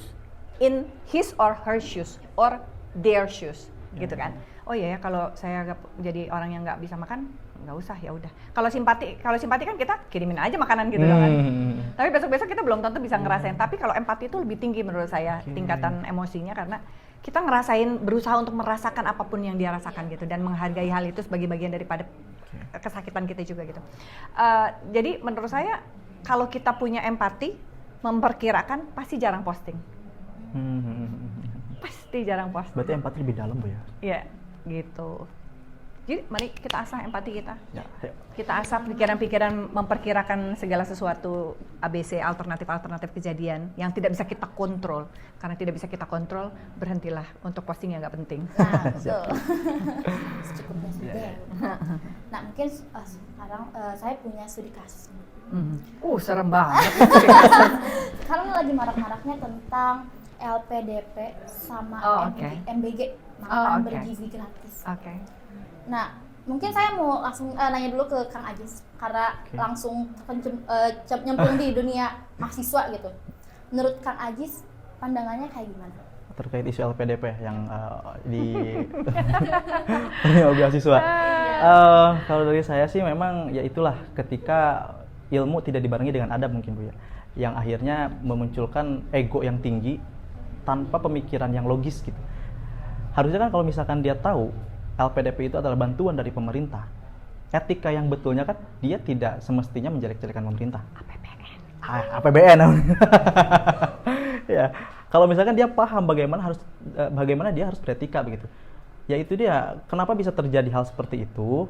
in his or her shoes or their shoes, gitu kan? Oh iya ya, kalau saya jadi orang yang nggak bisa makan, nggak usah, ya udah. Kalau simpati kan kita kirimin aja makanan gitu kan. Tapi besok kita belum tentu bisa ngerasain. Tapi kalau empati itu lebih tinggi menurut saya tingkatan emosinya, karena kita ngerasain, berusaha untuk merasakan apapun yang dia rasakan gitu, dan menghargai hal itu sebagai bagian daripada kesakitan kita juga gitu. Jadi menurut saya kalau kita punya empati, memperkirakan pasti jarang posting. Pasti jarang posting. Berarti empati lebih dalam Bu ya? Iya, gitu. Jadi mari kita asah empati kita. Ya, ayo. Kita asah pikiran-pikiran memperkirakan segala sesuatu ABC, alternatif kejadian yang tidak bisa kita kontrol. Karena tidak bisa kita kontrol, berhentilah untuk posting yang nggak penting. Nah, betul. Secukupnya saja ya. Nah, mungkin sekarang saya punya studi kasus. Serem banget. Sekarang lagi marak-maraknya tentang LPDP sama MBG, makan bergizi gratis. Oke. Nah, mungkin saya mau langsung nanya dulu ke Kang Ajis, karena langsung nyemplung di dunia mahasiswa gitu. Menurut Kang Ajis, pandangannya kayak gimana? Terkait isu LPDP yang di dunia beasiswa. Kalau dari saya sih memang ya itulah, ketika ilmu tidak dibarengi dengan adab mungkin Bu ya, yang akhirnya memunculkan ego yang tinggi tanpa pemikiran yang logis gitu. Harusnya kan kalau misalkan dia tahu LPDP itu adalah bantuan dari pemerintah, etika yang betulnya kan dia tidak semestinya menjelek-jelekan pemerintah. APBN. Ya, kalau misalkan dia paham bagaimana dia harus beretika begitu. Ya itu dia, kenapa bisa terjadi hal seperti itu?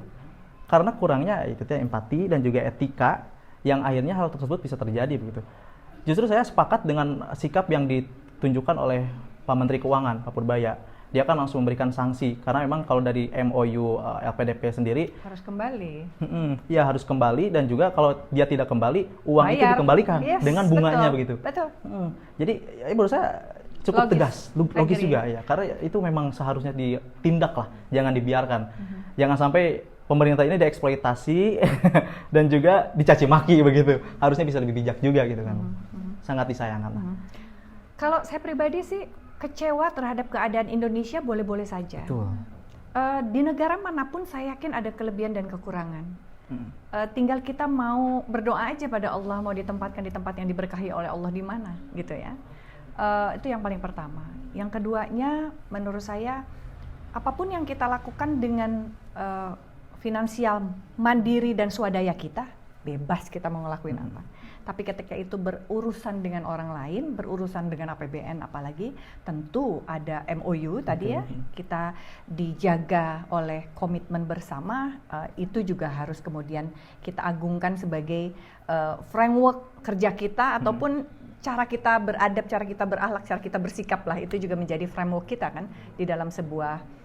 Karena kurangnya itu dia empati dan juga etika, yang akhirnya hal tersebut bisa terjadi begitu. Justru saya sepakat dengan sikap yang ditunjukkan oleh Pak Menteri Keuangan, Pak Purbaya. Dia kan langsung memberikan sanksi, karena memang kalau dari MOU LPDP sendiri harus kembali. Ya harus kembali, dan juga kalau dia tidak kembali, uang itu dikembalikan dengan bunganya begitu. Betul. Jadi menurut saya cukup tegas, logis juga ya, karena itu memang seharusnya ditindak lah, jangan dibiarkan. Jangan sampai pemerintah ini dieksploitasi dan juga dicaci maki begitu. Harusnya bisa lebih bijak juga gitu kan. Sangat disayangkan lah. Kalau saya pribadi sih kecewa terhadap keadaan Indonesia boleh-boleh saja. Betul. Di negara manapun saya yakin ada kelebihan dan kekurangan. Tinggal kita mau berdoa aja pada Allah, mau ditempatkan di tempat yang diberkahi oleh Allah di mana gitu ya. Itu yang paling pertama. Yang keduanya menurut saya, apapun yang kita lakukan dengan finansial mandiri dan swadaya kita, bebas kita mau ngelakuin apa. Tapi ketika itu berurusan dengan orang lain, berurusan dengan APBN apalagi, tentu ada MOU tadi ya, kita dijaga oleh komitmen bersama, itu juga harus kemudian kita agungkan sebagai framework kerja kita, ataupun cara kita beradab, cara kita berakhlak, cara kita bersikap lah, itu juga menjadi framework kita kan di dalam sebuah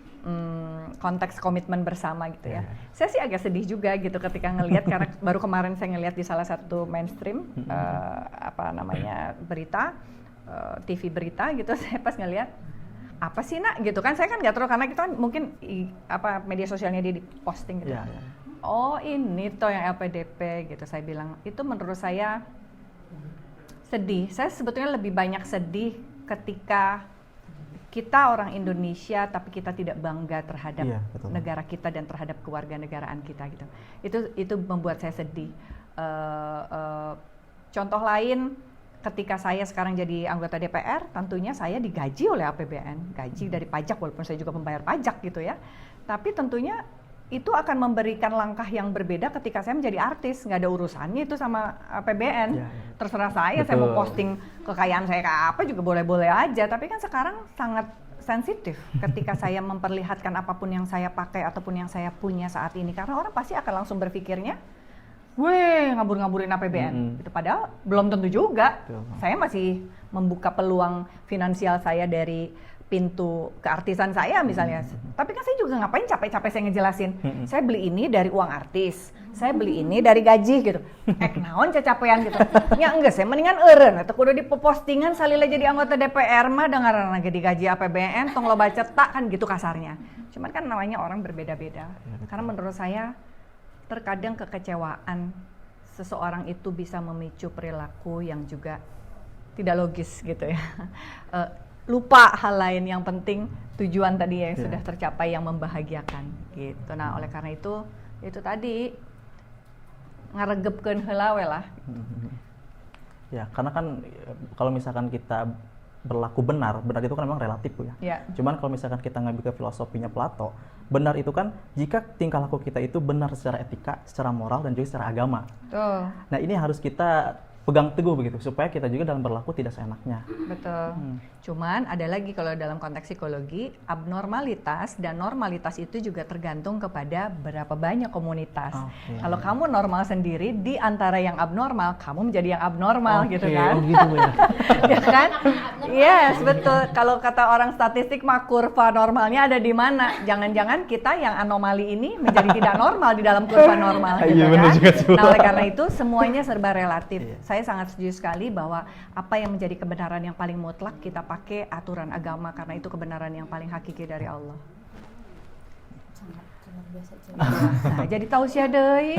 konteks komitmen bersama gitu ya. Saya sih agak sedih juga gitu ketika ngelihat, karena baru kemarin saya ngelihat di salah satu mainstream berita, TV berita gitu, saya pas ngelihat apa sih nak gitu kan, saya kan nggak tahu karena kita kan mungkin media sosialnya dia di posting gitu. Oh ini toh yang LPDP gitu, saya bilang itu menurut saya sedih. Saya sebetulnya lebih banyak sedih ketika kita orang Indonesia tapi kita tidak bangga terhadap negara kita dan terhadap kewarganegaraan kita gitu. Itu membuat saya sedih. Contoh lain, ketika saya sekarang jadi anggota DPR, tentunya saya digaji oleh APBN, gaji dari pajak, walaupun saya juga membayar pajak gitu ya. Tapi tentunya itu akan memberikan langkah yang berbeda ketika saya menjadi artis, nggak ada urusannya itu sama APBN. Terserah saya mau posting kekayaan saya kayak apa juga boleh-boleh aja. Tapi kan sekarang sangat sensitif ketika saya memperlihatkan apapun yang saya pakai ataupun yang saya punya saat ini, karena orang pasti akan langsung berpikirnya, weh ngabur-ngaburin APBN. Itu padahal belum tentu juga. Saya masih membuka peluang finansial saya dari pintu keartisan saya misalnya. Tapi kan saya juga ngapain capek-capek saya ngejelasin. Saya beli ini dari uang artis, saya beli ini dari gaji gitu. Naon cacapean gitu. Ya enggak, saya mendingan eureun atuh kudu di postingan salila jadi anggota DPR mah dengaranna ge digaji APBN tong loba cetak kan gitu kasarnya. Cuman kan namanya orang berbeda-beda. Karena menurut saya terkadang kekecewaan seseorang itu bisa memicu perilaku yang juga tidak logis gitu ya. Lupa hal lain yang penting tujuan tadi yang sudah tercapai yang membahagiakan gitu. Nah, oleh karena itu tadi ngaregepkeun heula we lah. Ya, karena kan kalau misalkan kita berlaku benar itu kan memang relatif Bu ya. Cuman kalau misalkan kita ngambil ke filosofinya Plato, benar itu kan jika tingkah laku kita itu benar secara etika, secara moral dan juga secara agama. Betul. Nah, ini harus kita pegang teguh begitu supaya kita juga dalam berlaku tidak seenaknya. Betul. Cuman ada lagi kalau dalam konteks psikologi, abnormalitas dan normalitas itu juga tergantung kepada berapa banyak komunitas. Kalau kamu normal sendiri, di antara yang abnormal, kamu menjadi yang abnormal gitu kan. Gitu ya. Ya kan? Yes, betul. Kalau kata orang statistik mah kurva normalnya ada di mana? Jangan-jangan kita yang anomali ini menjadi tidak normal di dalam kurva normal gitu kan. Nah, oleh karena itu semuanya serba relatif. Saya sangat setuju sekali bahwa apa yang menjadi kebenaran yang paling mutlak kita pakai aturan agama karena itu kebenaran yang paling hakiki dari Allah. Nah, jadi tausiah deui.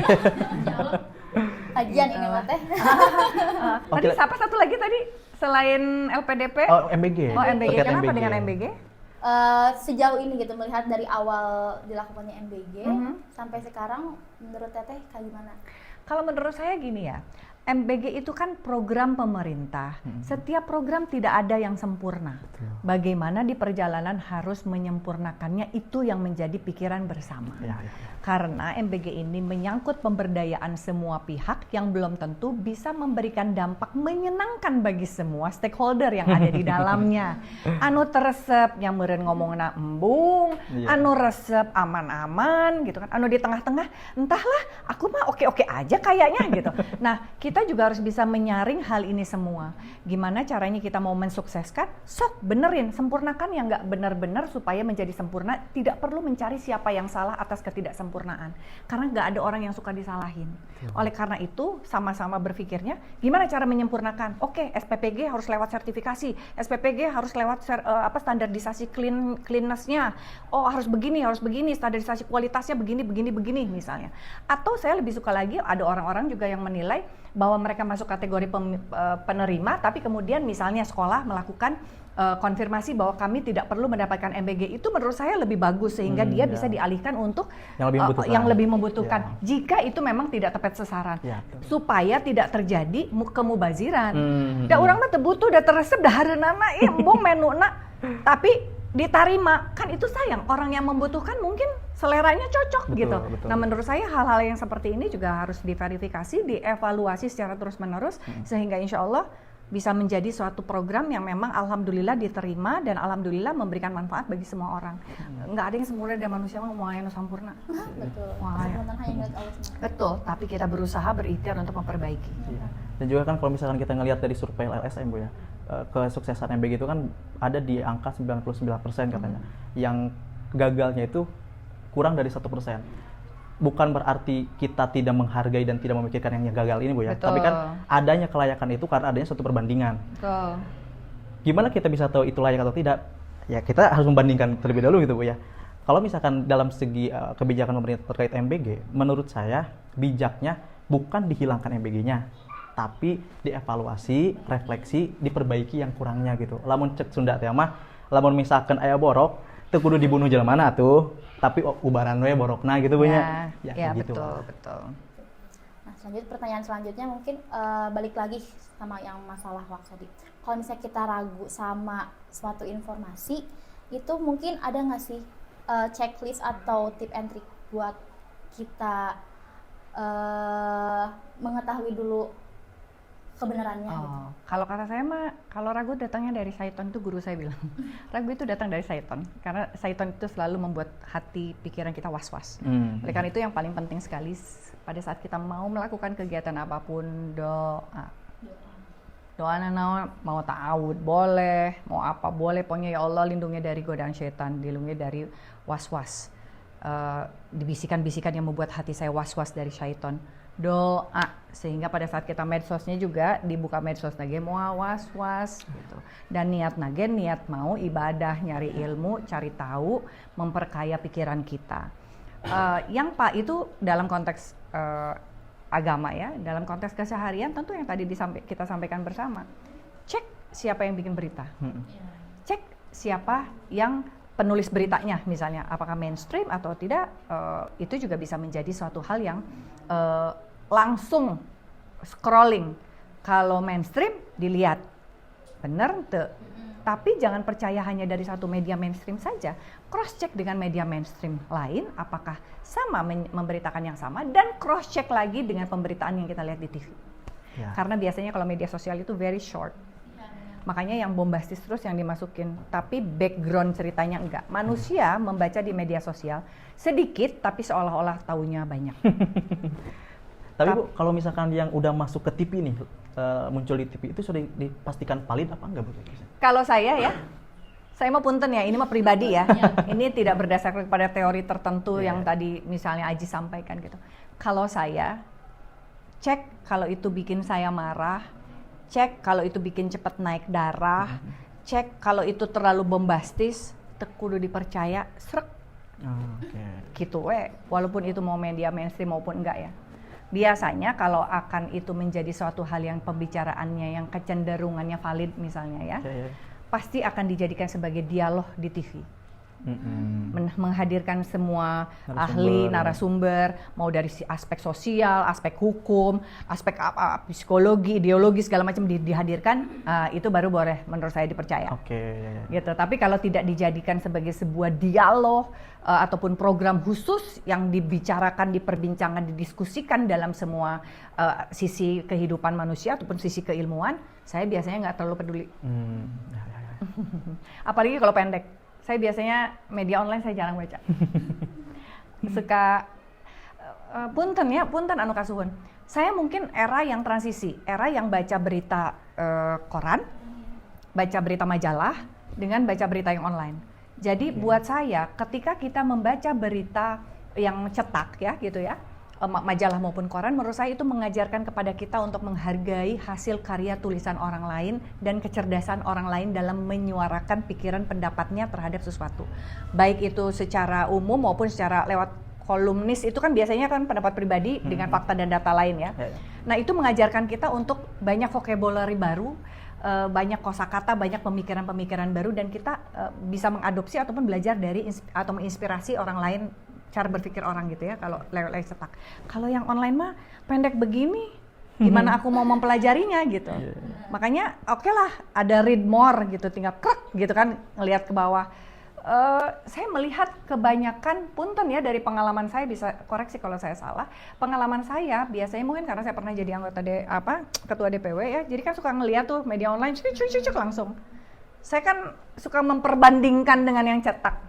Kajian ini mah teh. Tadi siapa satu lagi tadi selain LPDP? Oh, MBG. Oh, MBG. Terkait Kenapa MBG. dengan MBG? Sejauh ini gitu melihat dari awal dilakukannya MBG sampai sekarang menurut Teteh kayak gimana? Kalau menurut saya gini ya, MBG itu kan program pemerintah. Setiap program tidak ada yang sempurna. Bagaimana di perjalanan harus menyempurnakannya itu yang menjadi pikiran bersama. Karena MBG ini menyangkut pemberdayaan semua pihak yang belum tentu bisa memberikan dampak menyenangkan bagi semua stakeholder yang ada di dalamnya. Anu teresep yang meureun ngomongna embung, anu resep aman-aman gitu kan. Anu di tengah-tengah entahlah aku mah oke-oke aja kayaknya gitu. Nah, kita juga harus bisa menyaring hal ini semua. Gimana caranya kita mau mensukseskan? Sok benerin, sempurnakan yang nggak benar-benar supaya menjadi sempurna. Tidak perlu mencari siapa yang salah atas ketidaksempurnaan. Karena nggak ada orang yang suka disalahin. Oleh karena itu, sama-sama berpikirnya, gimana cara menyempurnakan? Oke, SPPG harus lewat sertifikasi. SPPG harus lewat standarisasi cleanness-nya. Oh, harus begini, standarisasi kualitasnya begini misalnya. Atau saya lebih suka lagi, ada orang-orang juga yang menilai bahwa mereka masuk kategori penerima, tapi kemudian misalnya sekolah melakukan konfirmasi bahwa kami tidak perlu mendapatkan MBG, itu menurut saya lebih bagus sehingga dia bisa dialihkan untuk yang lebih membutuhkan. Jika itu memang tidak tepat sasaran, supaya tidak terjadi kemubaziran. Da urang mah teu butuh da teresep da hareunana embong menuna, tapi diterima, kan itu sayang. Orang yang membutuhkan mungkin seleranya cocok gitu. Nah, menurut saya hal-hal yang seperti ini juga harus diverifikasi, dievaluasi secara terus-menerus sehingga insya Allah bisa menjadi suatu program yang memang alhamdulillah diterima dan alhamdulillah memberikan manfaat bagi semua orang. Nggak ada yang sempurna dan manusia mau yang sempurna. Betul. Kesempurnaan hanya milik Allah semata. Betul, tapi kita berusaha berikhtiar untuk memperbaiki. Dan juga kan kalau misalkan kita ngelihat dari survei LSM Bu ya, kesuksesan MBG itu kan ada di angka 99% katanya. Yang gagalnya itu kurang dari 1%. Bukan berarti kita tidak menghargai dan tidak memikirkan yang gagal ini Bu ya. Betul. Tapi kan adanya kelayakan itu karena adanya suatu perbandingan. Betul. Gimana kita bisa tahu itu layak atau tidak? Ya kita harus membandingkan terlebih dahulu gitu Bu ya. Kalau misalkan dalam segi kebijakan pemerintah terkait MBG, menurut saya bijaknya bukan dihilangkan MBG-nya, tapi dievaluasi, refleksi, diperbaiki yang kurangnya gitu. Lamun cek Sunda teh mah, lamun misalkan aya borok, teu kudu dibunuh jelema tuh, tapi ubaran we borokna gitu Bu nya. Ya, gitu. Betul. Nah, pertanyaan selanjutnya mungkin balik lagi sama yang masalah waktu tadi. Kalau misalnya kita ragu sama suatu informasi, itu mungkin ada nggak sih checklist atau tip and trick buat kita mengetahui dulu kebenarannya? Gitu. Kalau kata saya mah, kalau ragu datangnya dari syaitan, itu guru saya bilang. Ragu itu datang dari syaitan, karena syaitan itu selalu membuat hati, pikiran kita was-was. Oleh karena itu yang paling penting sekali pada saat kita mau melakukan kegiatan apapun, doa. Doa naon mau ta'awud boleh, mau apa boleh, pokoknya ya Allah lindungi dari godaan syaitan, dilindungi dari was-was, dibisikan-bisikan yang membuat hati saya was-was dari syaitan. Doa sehingga pada saat kita medsosnya juga dibuka medsos nage mau was-was gitu. Dan niat nage niat mau ibadah, nyari ilmu, cari tahu, memperkaya pikiran kita. Yang Pak itu dalam konteks agama ya, dalam konteks keseharian tentu yang tadi kita sampaikan bersama. Cek siapa yang bikin berita. Cek siapa yang penulis beritanya misalnya, apakah mainstream atau tidak, itu juga bisa menjadi suatu hal yang langsung scrolling. Kalau mainstream dilihat, bener tuh. Tapi jangan percaya hanya dari satu media mainstream saja. Cross check dengan media mainstream lain, apakah sama memberitakan yang sama, dan cross check lagi dengan pemberitaan yang kita lihat di TV. Ya. Karena biasanya kalau media sosial itu very short. Makanya yang bombastis terus yang dimasukin, tapi background ceritanya enggak. Manusia membaca di media sosial sedikit, tapi seolah-olah taunya banyak. Tapi Bu, kalau misalkan yang udah masuk ke TV nih, muncul di TV itu sudah dipastikan valid apa enggak Bu? Kalau saya mau punten ya, ini mah pribadi ya. Ini tidak berdasarkan kepada teori tertentu yang tadi misalnya Aji sampaikan gitu. Kalau saya cek kalau itu bikin saya marah, cek kalau itu bikin cepat naik darah, cek kalau itu terlalu bombastis, kudu dipercaya, srek. Gitu walaupun itu mau media mainstream maupun enggak ya. Biasanya kalau akan itu menjadi suatu hal yang pembicaraannya yang kecenderungannya valid misalnya ya, pasti akan dijadikan sebagai dialog di TV. Menghadirkan semua ahli, narasumber, mau dari aspek sosial, aspek hukum, aspek apa, psikologi, ideologi segala macam dihadirkan, itu baru boleh menurut saya dipercaya. Gitu. Tapi kalau tidak dijadikan sebagai sebuah dialog ataupun program khusus yang dibicarakan, diperbincangkan, didiskusikan dalam semua sisi kehidupan manusia ataupun sisi keilmuan, saya biasanya nggak terlalu peduli. Apalagi kalau pendek. Saya biasanya media online saya jarang baca. Suka punten anu kasuhun. Saya mungkin era yang transisi, era yang baca berita koran, baca berita majalah dengan baca berita yang online. Jadi buat saya ketika kita membaca berita yang cetak ya gitu ya, majalah maupun koran, menurut saya itu mengajarkan kepada kita untuk menghargai hasil karya tulisan orang lain dan kecerdasan orang lain dalam menyuarakan pikiran pendapatnya terhadap sesuatu. Baik itu secara umum maupun secara lewat kolumnis, itu kan biasanya kan pendapat pribadi dengan fakta dan data lain ya. Nah itu mengajarkan kita untuk banyak vocabulary baru, banyak kosakata, banyak pemikiran-pemikiran baru, dan kita bisa mengadopsi ataupun belajar dari atau menginspirasi orang lain, cara berpikir orang gitu ya, kalau lewat cetak. Kalau yang online mah pendek begini, gimana aku mau mempelajarinya gitu. Makanya oke lah ada read more gitu, tinggal krek gitu kan, ngelihat ke bawah. Saya melihat kebanyakan, punten ya dari pengalaman saya, bisa koreksi kalau saya salah. Pengalaman saya biasanya mungkin karena saya pernah jadi anggota ketua DPW ya, jadi kan suka ngelihat tuh media online cuk langsung. Saya kan suka memperbandingkan dengan yang cetak,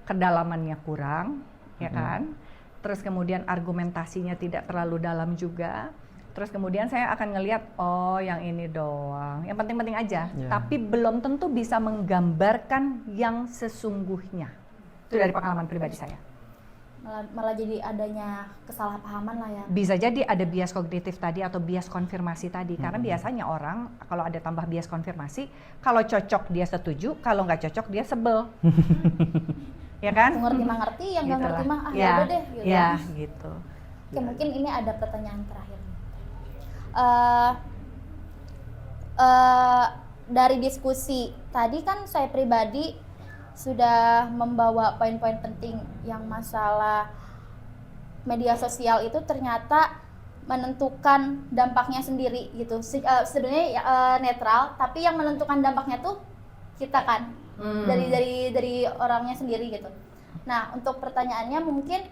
kedalamannya kurang. Ya kan, terus kemudian argumentasinya tidak terlalu dalam juga, terus kemudian saya akan ngelihat oh yang ini doang, yang penting-penting aja, tapi belum tentu bisa menggambarkan yang sesungguhnya. Itu dari pengalaman pribadi saya. Malah jadi adanya kesalahpahaman lah ya. Bisa jadi ada bias kognitif tadi atau bias konfirmasi tadi, karena biasanya orang kalau ada tambah bias konfirmasi, kalau cocok dia setuju, kalau nggak cocok dia sebel. Ya kan? Ngerti mah ngerti, yang nggak ngerti mah ya udah deh gitu. Ya gitu. Oke, mungkin ini ada pertanyaan terakhir. Dari diskusi tadi kan saya pribadi sudah membawa poin-poin penting yang masalah media sosial itu ternyata menentukan dampaknya sendiri gitu. Sebenarnya netral, tapi yang menentukan dampaknya tuh kita kan. Dari orangnya sendiri gitu. Nah, untuk pertanyaannya mungkin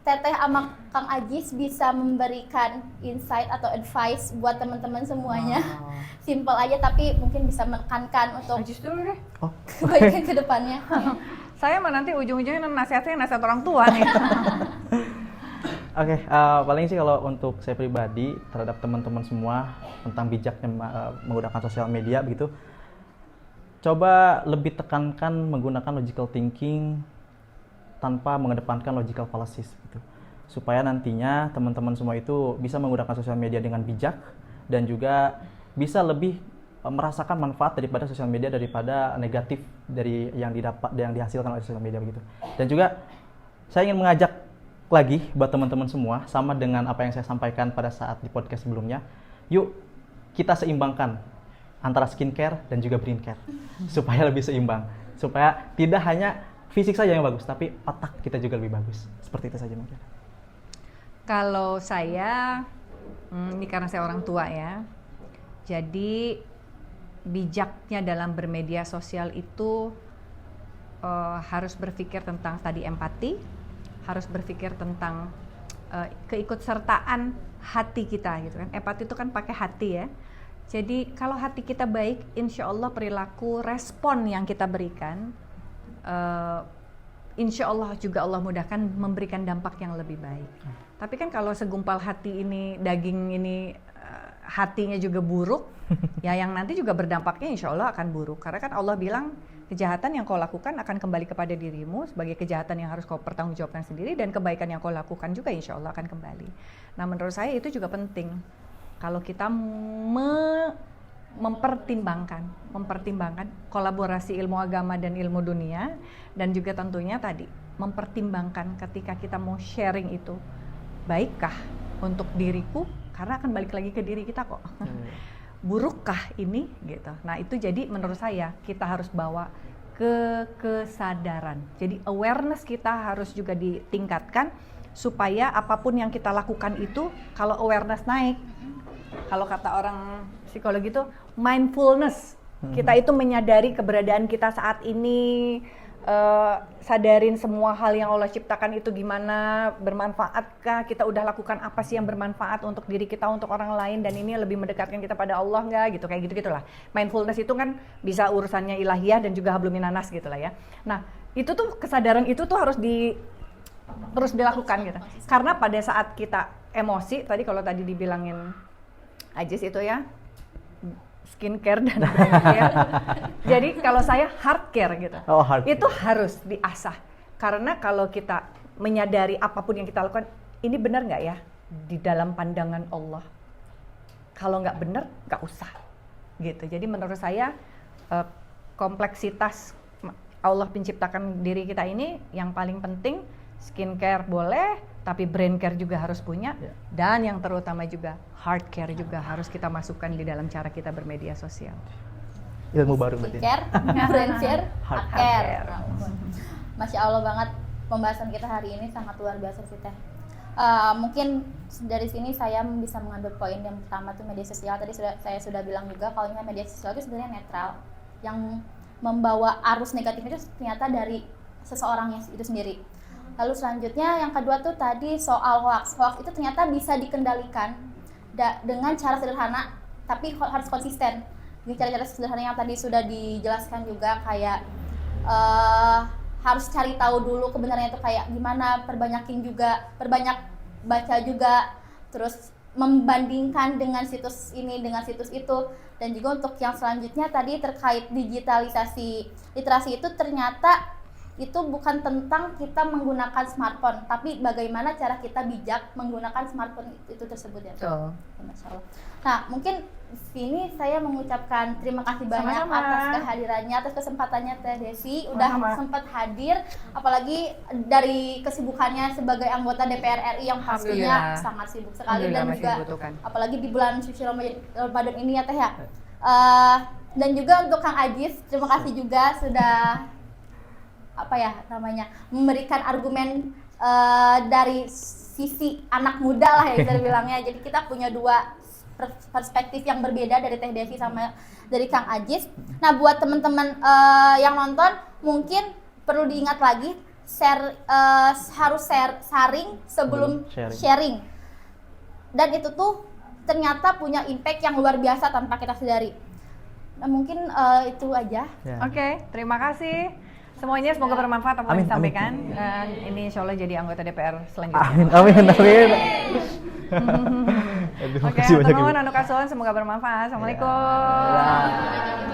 Teteh sama Kang Ajis bisa memberikan insight atau advice buat teman-teman semuanya. Simple aja tapi mungkin bisa menekankan untuk Ajis dulu deh. kebaikan ke depannya. Saya mah nanti ujung-ujungnya nasihat orang tua nih. Oke, paling sih kalau untuk saya pribadi terhadap teman-teman semua tentang bijaknya menggunakan sosial media begitu, coba lebih tekankan menggunakan logical thinking tanpa mengedepankan logical fallacies gitu. Supaya nantinya teman-teman semua itu bisa menggunakan sosial media dengan bijak dan juga bisa lebih merasakan manfaat daripada sosial media daripada negatif dari yang dihasilkan oleh sosial media begitu. Dan juga saya ingin mengajak lagi buat teman-teman semua sama dengan apa yang saya sampaikan pada saat di podcast sebelumnya. Yuk kita seimbangkan antara skincare dan juga brain care supaya lebih seimbang, supaya tidak hanya fisik saja yang bagus tapi otak kita juga lebih bagus. Seperti itu saja mungkin. Kalau saya, ini karena saya orang tua ya, jadi bijaknya dalam bermedia sosial itu harus berpikir tentang tadi empati, harus berpikir tentang keikutsertaan hati kita gitu kan. Empati itu kan pakai hati ya. Jadi kalau hati kita baik, insya Allah perilaku respon yang kita berikan, insya Allah juga Allah mudahkan memberikan dampak yang lebih baik. Tapi kan kalau segumpal hati ini, daging ini hatinya juga buruk, ya yang nanti juga berdampaknya insya Allah akan buruk. Karena kan Allah bilang kejahatan yang kau lakukan akan kembali kepada dirimu sebagai kejahatan yang harus kau pertanggungjawabkan sendiri, dan kebaikan yang kau lakukan juga insya Allah akan kembali. Nah menurut saya itu juga penting. Kalau kita mempertimbangkan kolaborasi ilmu agama dan ilmu dunia, dan juga tentunya tadi mempertimbangkan ketika kita mau sharing itu baikkah untuk diriku, karena akan balik lagi ke diri kita kok. Burukkah ini gitu. Nah itu jadi menurut saya kita harus bawa ke kesadaran. Jadi awareness kita harus juga ditingkatkan supaya apapun yang kita lakukan itu, kalau awareness naik, kalau kata orang psikologi itu mindfulness, kita itu menyadari keberadaan kita saat ini, sadarin semua hal yang Allah ciptakan itu gimana, bermanfaatkah, kita udah lakukan apa sih yang bermanfaat untuk diri kita, untuk orang lain, dan ini lebih mendekatkan kita pada Allah nggak gitu, kayak gitu-gitulah. Mindfulness itu kan bisa urusannya ilahiyah dan juga habluminanas gitu lah ya. Nah itu tuh kesadaran itu tuh harus terus dilakukan gitu. Karena pada saat kita emosi, tadi kalau tadi dibilangin Ajis itu ya, skincare dan brain care. Jadi kalau saya hard care gitu. Itu harus diasah. Karena kalau kita menyadari apapun yang kita lakukan, ini benar nggak ya di dalam pandangan Allah? Kalau nggak benar, nggak usah. Gitu. Jadi menurut saya kompleksitas Allah menciptakan diri kita ini yang paling penting, skincare boleh, tapi brain care juga harus punya, dan yang terutama juga heart care juga harus kita masukkan di dalam cara kita bermedia sosial. Ilmu baru berarti. Care, brain care, heart care. Masya Allah banget pembahasan kita hari ini, sangat luar biasa sih Teh. Mungkin dari sini saya bisa mengambil poin yang pertama tuh media sosial. Tadi saya sudah bilang juga kalau media sosial itu sebenarnya netral, yang membawa arus negatifnya itu ternyata dari seseorang yang itu sendiri. Lalu selanjutnya yang kedua tuh tadi soal hoax. Hoax itu ternyata bisa dikendalikan dengan cara sederhana, tapi harus konsisten. Dengan cara-cara sederhana yang tadi sudah dijelaskan juga, kayak harus cari tahu dulu kebenarannya itu kayak gimana, perbanyak baca juga, terus membandingkan dengan situs ini dengan situs itu. Dan juga untuk yang selanjutnya tadi terkait digitalisasi literasi, itu ternyata itu bukan tentang kita menggunakan smartphone, tapi bagaimana cara kita bijak menggunakan smartphone itu tersebut ya. Masya Allah. Nah mungkin sini saya mengucapkan terima kasih banyak atas kehadirannya, atas kesempatannya Teh Desi udah sempat hadir, apalagi dari kesibukannya sebagai anggota DPR RI yang pastinya sangat sibuk sekali, dan juga apalagi di bulan suci Ramadan ini ya Teh ya. Dan juga untuk Kang Ajis, terima kasih juga sudah memberikan argumen dari sisi anak muda lah ya kita bilangnya. Jadi kita punya dua perspektif yang berbeda dari Teh Desi sama dari Kang Ajis. Nah buat teman-teman yang nonton, mungkin perlu diingat lagi harus saring sebelum sharing. Dan itu tuh ternyata punya impact yang luar biasa tanpa kita sadari. Nah mungkin itu aja. Oke, terima kasih. semuanya semoga bermanfaat apa yang Amin, disampaikan dan ini insya Allah jadi anggota DPR selanjutnya. Amin, amin, amin. Aduh, Oke, makasih banyak, Ibu. teman-teman anu kasuhan semoga bermanfaat. Assalamualaikum.